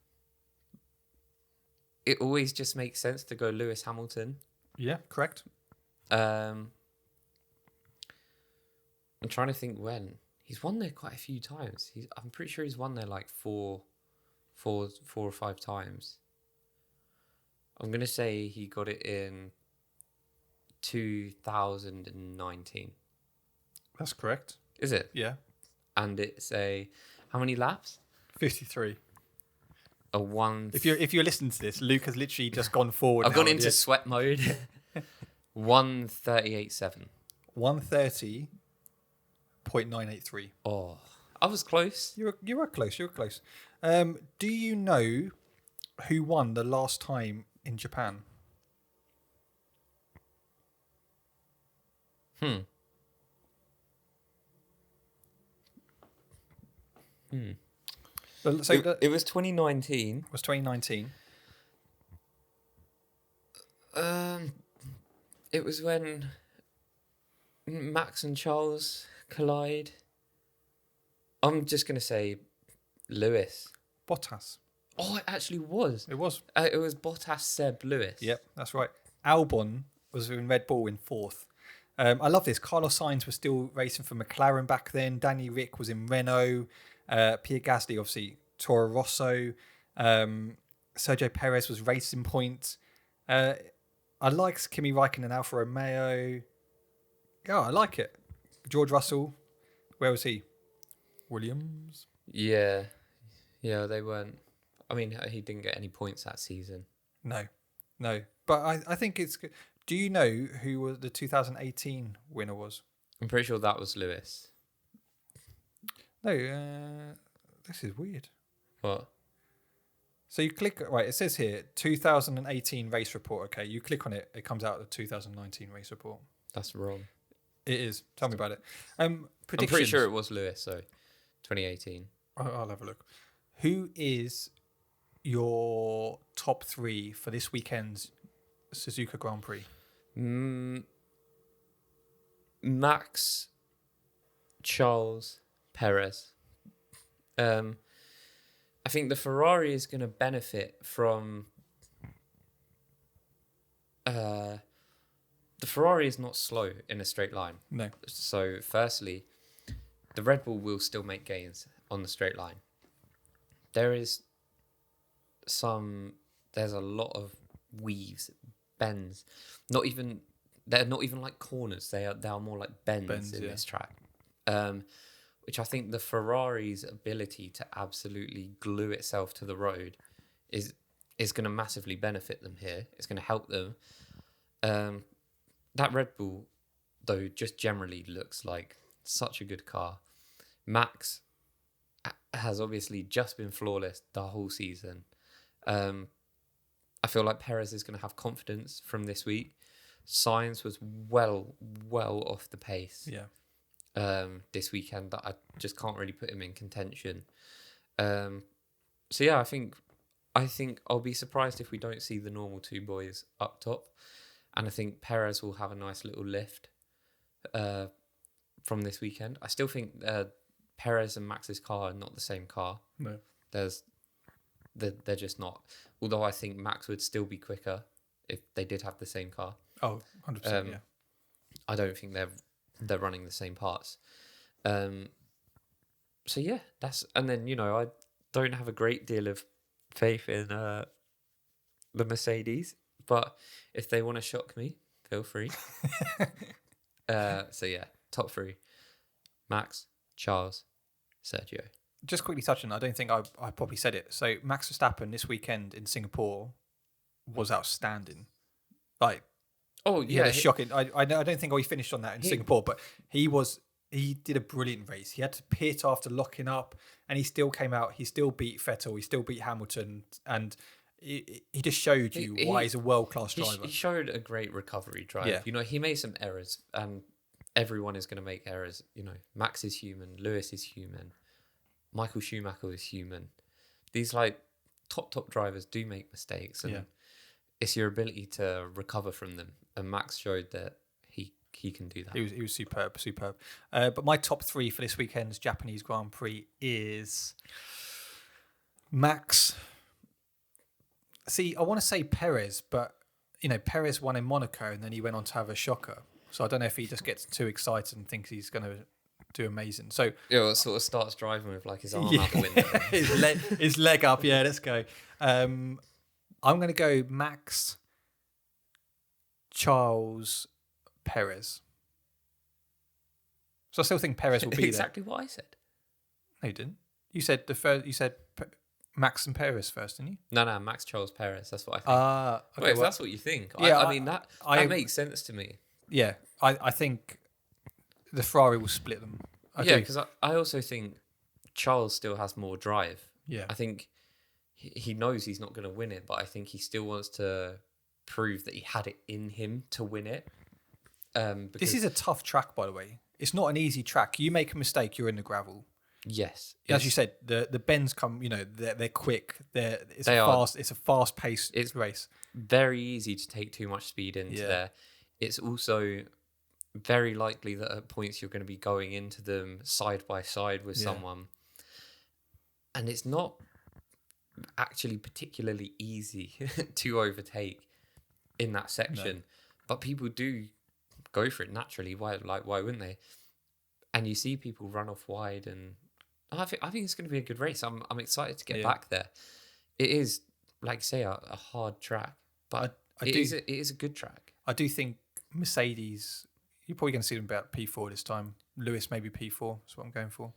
It always just makes sense to go Lewis Hamilton. Yeah, correct. I'm trying to think when. He's won there quite a few times. I'm pretty sure he's won there like four or 5 times. I'm going to say he got it in 2019. That's correct. Is it? Yeah. And it's how many laps? 53. A 1. If you're listening to this, Luke has literally just gone forward. I've gone into sweat mode. 1:38.7. 1:30.983. Oh, I was close. You were close. Do you know who won the last time in Japan? So it was 2019. Was 2019. It was when Max and Charles collide. I'm just gonna say Lewis. Bottas. Oh, it actually was. It was. It was Bottas, Seb, Lewis. Yep, that's right. Albon was in Red Bull in 4th. I love this. Carlos Sainz was still racing for McLaren back then. Danny Rick was in Renault. Pierre Gasly, obviously, Toro Rosso. Sergio Perez was Racing Point. I like Kimi Räikkönen and Alfa Romeo. Yeah, I like it. George Russell. Where was he? Williams? Yeah, they weren't. I mean, he didn't get any points that season. No. But I think it's good. Do you know who was the 2018 winner was? I'm pretty sure that was Lewis. No, this is weird. What? So you click, right, it says here, 2018 race report. Okay, you click on it, it comes out the 2019 race report. That's wrong. It is. Tell me about it. I'm pretty sure it was Lewis, so 2018. I'll have a look. Who is your top 3 for this weekend's Suzuka Grand Prix? Max, Charles, Perez. I think the Ferrari is going to benefit from the Ferrari is not slow in a straight line. No. So, firstly, the Red Bull will still make gains on the straight line. There's a lot of weaves, bends. They're not even like corners. They are more like bends in this track. Which I think the Ferrari's ability to absolutely glue itself to the road is going to massively benefit them here. It's going to help them. That Red Bull, though, just generally looks like such a good car. Max has obviously just been flawless the whole season. I feel like Perez is going to have confidence from this week. Sainz was well off the pace. Yeah. This weekend that I just can't really put him in contention. So yeah, I think I'll be surprised if we don't see the normal two boys up top, and I think Perez will have a nice little lift from this weekend. I still think Perez and Max's car are not the same car. No, they're just not. Although I think Max would still be quicker if they did have the same car. Oh, 100%, yeah. I don't think they're running the same parts. So yeah, and then I don't have a great deal of faith in the Mercedes, but if they want to shock me, feel free. So yeah, top three: Max, Charles, Sergio. Just quickly touching, I don't think I probably said it. So Max Verstappen this weekend in Singapore was outstanding. Like, oh yeah, shocking. I don't think we finished on that in Singapore, but he did a brilliant race. He had to pit after locking up, and he still came out. He still beat Vettel. He still beat Hamilton, and he just showed you why he's a world-class driver. He showed a great recovery drive. Yeah. He made some errors, and everyone is going to make errors. Max is human. Lewis is human. Michael Schumacher is human. These top drivers do make mistakes, and it's your ability to recover from them. And Max showed that he can do that. He was superb. But my top three for this weekend's Japanese Grand Prix is Max. See, I want to say Perez, but Perez won in Monaco, and then he went on to have a shocker. So I don't know if he just gets too excited and thinks he's going to do amazing. So it sort of starts driving with his arm out the window, his leg up. Yeah, let's go. I'm going to go Max, Charles, Perez. So I still think Perez will be exactly what I said. No, you didn't. You said Max and Perez first, didn't you? No, Max, Charles, Perez. That's what I think. Okay, if that's what you think, yeah, I mean that makes sense to me. Yeah, I think the Ferrari will split them. Because I also think Charles still has more drive. Yeah, I think he knows he's not going to win it, but I think he still wants to prove that he had it in him to win it. This is a tough track, by the way. It's not an easy track. You make a mistake, you're in the gravel. Yes, as you said, the bends come. They're quick. It's a fast-paced race. Very easy to take too much speed into there. It's also very likely that at points you're going to be going into them side by side with someone, and it's not actually particularly easy to overtake in that section. No. But people do go for it naturally. Why wouldn't they? And you see people run off wide, and I think it's going to be a good race. I'm excited to get back there. It is, like say, a hard track, but it is a good track. I do think Mercedes, you're probably going to see them about P4 this time. Lewis maybe P4. That's what I'm going for.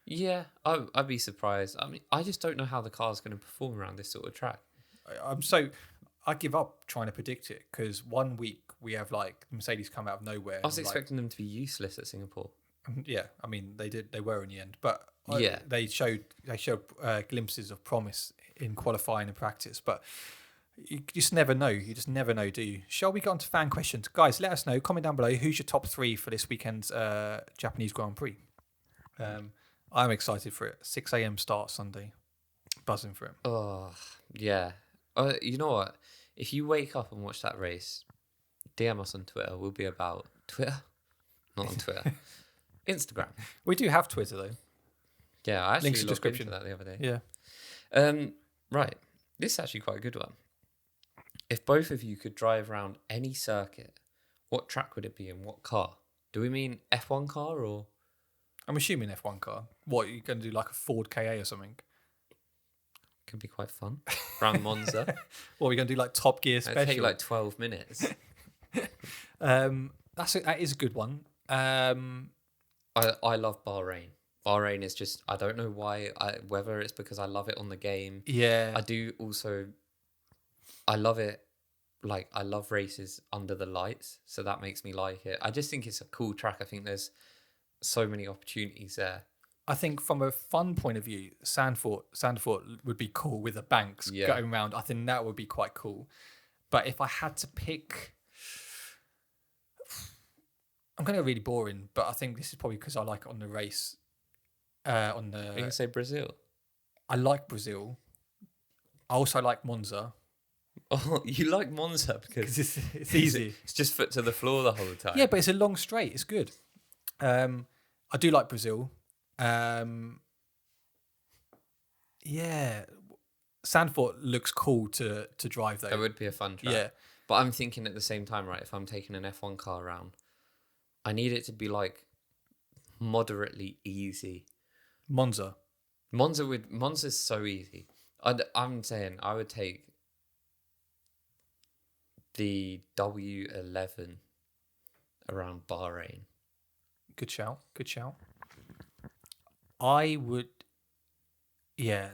Yeah, I'd be surprised. I mean, I just don't know how the car's going to perform around this sort of track. I give up trying to predict it, because one week we have Mercedes come out of nowhere. I was expecting them to be useless at Singapore. Yeah, I mean they were in the end, but they showed glimpses of promise in qualifying and practice, but you just never know. You just never know, do you? Shall we get on to fan questions? Guys, let us know. Comment down below who's your top three for this weekend's Japanese Grand Prix. I'm excited for it. 6 a.m. start Sunday. Buzzing for it. Oh, yeah. You know what? If you wake up and watch that race, DM us on Twitter. We'll be about Twitter? Not on Twitter. Instagram. We do have Twitter, though. Yeah, I actually looked into that the other day. Yeah. Right. This is actually quite a good one. if both of you could drive around any circuit, what track would it be and what car? Do we mean F1 car or? I'm assuming F1 car. What, you're going to do like a Ford KA or something? Could be quite fun. Around Monza. What, are we going to do like Top Gear It'd special? take like 12 minutes. That is a good one. I love Bahrain. Bahrain is just, I don't know why, whether it's because I love it on the game. Yeah. I do also, I love it, like, I love races under the lights, so that makes me like it. I just think it's a cool track. I think there's so many opportunities there. I think from a fun point of view, Sandford would be cool with the banks going around. I think that would be quite cool. But if I had to pick, I'm going to go really boring, but I think this is probably because I like it on the race. You can say Brazil. I like Brazil. I also like Monza. Oh, you like Monza because it's easy. It's just foot to the floor the whole time. Yeah, but it's a long straight. It's good. I do like Brazil. Yeah, Sandford looks cool to drive though. That would be a fun track. Yeah, but I'm thinking at the same time, right? If I'm taking an F1 car around, I need it to be like moderately easy. Monza's so easy. I'm saying I would take the W11 around Bahrain. Good shout. I would,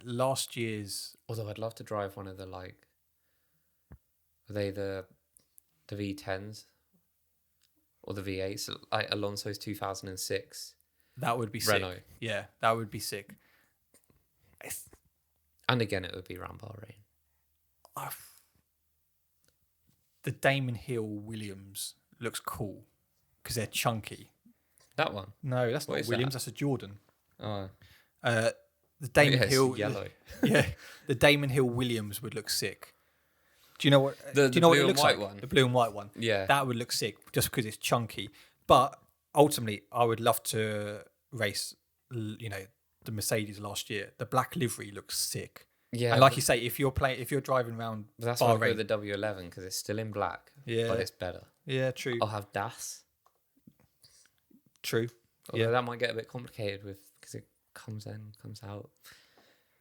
last year's. Although I'd love to drive one of the are they the V10s or the V8s, like Alonso's 2006. That would be Renault. sick. Yeah, that would be sick. And again, it would be around Bahrain. The Damon Hill Williams looks cool because they're chunky. That one? No, that's not Williams. That's a Jordan. Oh. The Damon Hill yellow. Yeah, the Damon Hill Williams would look sick. Do you know what? The do you know blue what it and looks white like? one. The blue and white one. Yeah, that would look sick just because it's chunky. But ultimately, I would love to race. The Mercedes last year. The black livery looks sick. Yeah, and like you say, if you're driving around, that's why I go with the W11 because it's still in black. Yeah, but it's better. Yeah, true. I'll have DAS. True. Although that might get a bit complicated because it comes in, comes out.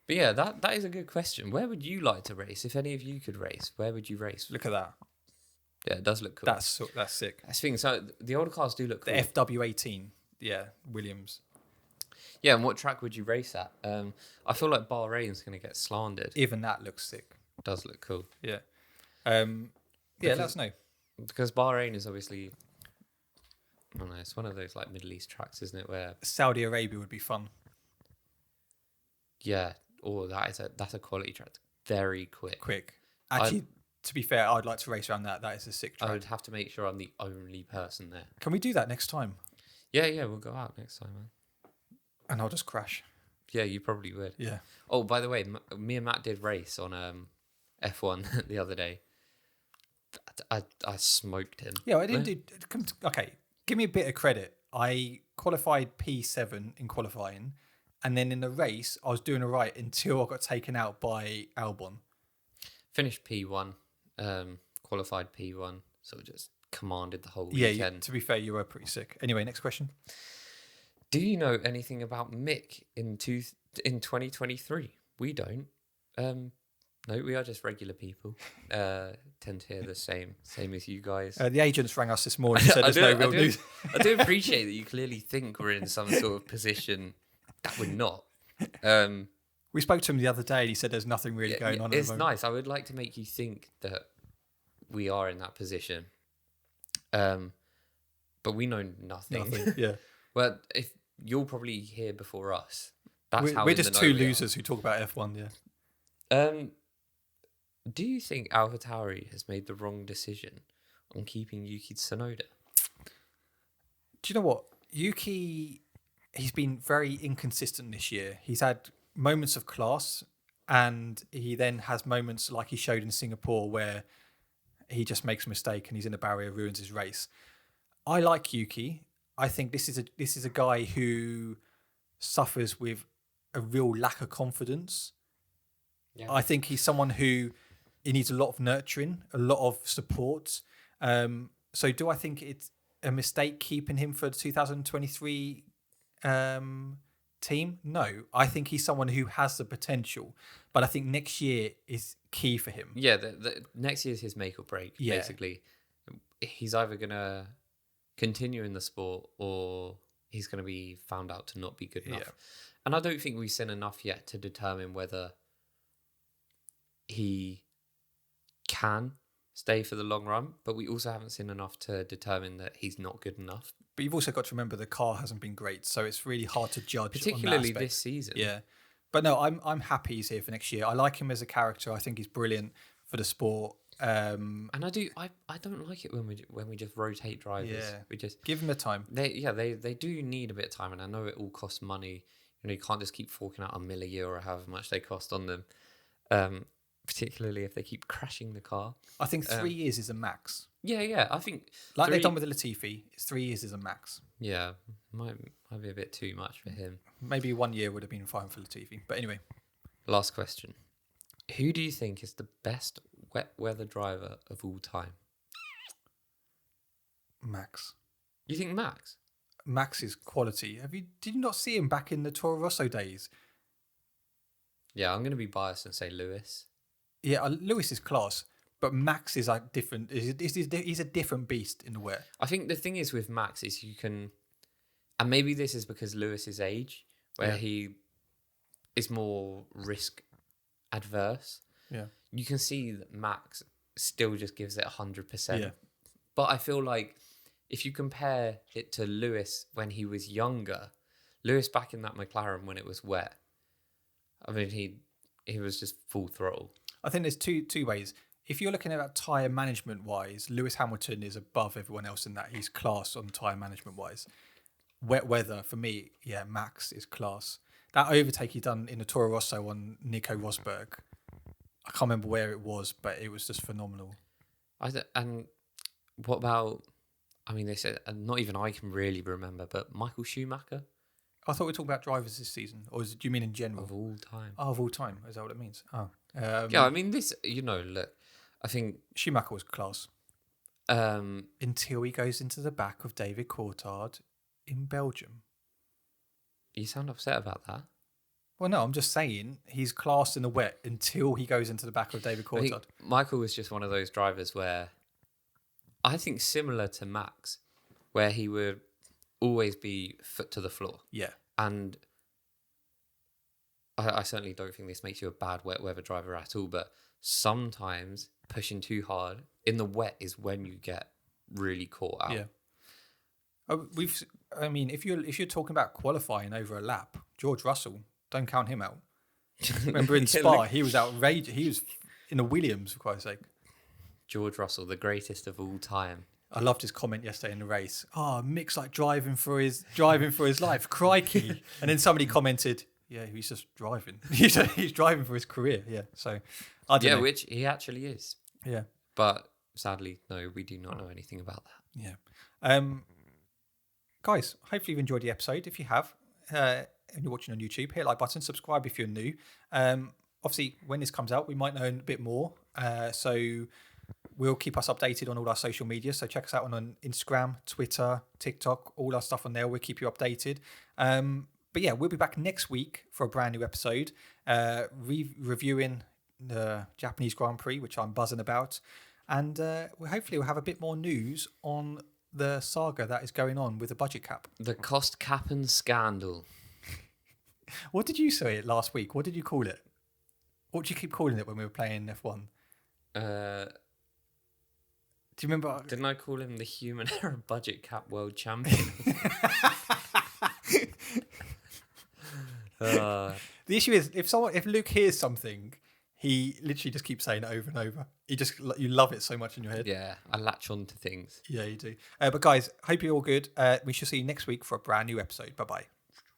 But yeah, that is a good question. Where would you like to race? If any of you could race, where would you race? Look at that. Yeah, it does look cool. That's sick. I think so. The older cars do look cool. The FW18, yeah, Williams. Yeah, and what track would you race at? I feel like Bahrain's going to get slandered. Even that looks sick. It does look cool. Yeah. Let us know. Because Bahrain is obviously, I don't know, it's one of those like Middle East tracks, isn't it? Where Saudi Arabia would be fun. Yeah. Oh, that's a quality track. Very quick. Actually, to be fair, I'd like to race around that. That is a sick track. I would have to make sure I'm the only person there. Can we do that next time? Yeah, we'll go out next time, man. And I'll just crash. Yeah, you probably would. Yeah. Oh, by the way, me and Matt did race on F1 the other day. I smoked him. Yeah, I didn't do. Okay, give me a bit of credit. I qualified P7 in qualifying, and then in the race, I was doing all right until I got taken out by Albon. Finished P1, qualified P1, so just commanded the whole weekend. Yeah, to be fair, you were pretty sick. Anyway, next question. Do you know anything about Mick in 2023? We don't. No, we are just regular people. Tend to hear the same as you guys. The agents rang us this morning and said there's no real news. I do appreciate that you clearly think we're in some sort of position that we're not. We spoke to him the other day and he said there's nothing really going on. It's nice. I would like to make you think that we are in that position. But we know nothing. Yeah. Well, if you'll probably hear before us. We're just two losers who talk about F1, yeah. Do you think AlphaTauri has made the wrong decision on keeping Yuki Tsunoda? Do you know what? Yuki, he's been very inconsistent this year. He's had moments of class and he then has moments like he showed in Singapore where he just makes a mistake and he's in a barrier, ruins his race. I like Yuki. I think this is a guy who suffers with a real lack of confidence. Yeah. I think he's someone who he needs a lot of nurturing, a lot of support. So do I think it's a mistake keeping him for the 2023 team? No, I think he's someone who has the potential, but I think next year is key for him. Yeah, the next year's his make or break. Yeah. Basically, he's either gonna continue in the sport or he's gonna be found out to not be good enough. Yeah. And I don't think we've seen enough yet to determine whether he can stay for the long run, but we also haven't seen enough to determine that he's not good enough. But you've also got to remember the car hasn't been great, so it's really hard to judge. Particularly on that this season. Yeah. But no, I'm happy he's here for next year. I like him as a character. I think he's brilliant for the sport. And I don't like it when we just rotate drivers. Yeah. We just give him the time. They do need a bit of time, and I know it all costs money. You know, you can't just keep forking out $1 million a year or however much they cost on them. Particularly if they keep crashing the car. I think 3 years is a max. Yeah. I think like they've done with the Latifi, 3 years is a max. Yeah, might be a bit too much for him. Maybe 1 year would have been fine for Latifi. But anyway. Last question. Who do you think is the best wet weather driver of all time? Max. You think Max? Max is quality. Did you not see him back in the Toro Rosso days? Yeah, I'm going to be biased and say Lewis. Yeah, Lewis is class, but Max is like different. He's a different beast in the wet. I think the thing is with Max is you can, and maybe this is because Lewis's age, where he is more risk adverse. Yeah, you can see that Max still just gives it 100%. Yeah. But I feel like if you compare it to Lewis when he was younger, Lewis back in that McLaren when it was wet, I mean, he was just full throttle. I think there's two ways. If you're looking at that tyre management wise, Lewis Hamilton is above everyone else in that. He's class on tyre management wise. Wet weather, for me, yeah, Max is class. That overtake he done in the Toro Rosso on Nico Rosberg, I can't remember where it was, but it was just phenomenal. And what about, I mean, they said, and not even I can really remember, but Michael Schumacher? I thought we were talking about drivers this season, or do you mean in general? Of all time. Oh, of all time. Is that what it means? Oh. Yeah, I mean, this, look, I think... Schumacher was class. Until he goes into the back of David Coulthard in Belgium. You sound upset about that. Well, no, I'm just saying he's class in the wet until he goes into the back of David Coulthard. Michael was just one of those drivers where I think similar to Max, where he would always be foot to the floor. Yeah. And I certainly don't think this makes you a bad wet weather driver at all, but sometimes pushing too hard in the wet is when you get really caught out. Yeah. If you're talking about qualifying over a lap, George Russell, don't count him out. Remember in Spa, he was outrageous. He was in a Williams, for Christ's sake. George Russell, the greatest of all time. I loved his comment yesterday in the race. Oh, Mick's like driving for his life. Crikey. And then somebody commented, yeah, he's just driving. He's driving for his career. Yeah. So, I don't know. Which he actually is. Yeah. But sadly, no, we do not know anything about that. Yeah. Guys, hopefully you've enjoyed the episode. If you have, and you're watching on YouTube, hit the like button, subscribe if you're new. Obviously, when this comes out, we might know a bit more. So we'll keep us updated on all our social media. So check us out on Instagram, Twitter, TikTok, all our stuff on there. We'll keep you updated. But yeah, we'll be back next week for a brand new episode, reviewing the Japanese Grand Prix, which I'm buzzing about. And hopefully we'll have a bit more news on the saga that is going on with the budget cap. The cost cap and scandal. What did you say it last week? What did you call it? What did you keep calling it when we were playing F1? Do you remember? Didn't I call him the human error budget cap world champion? The issue is, if Luke hears something, he literally just keeps saying it over and over. You love it so much in your head. Yeah, I latch on to things. Yeah, you do. But guys, hope you're all good. We shall see you next week for a brand new episode. Bye-bye.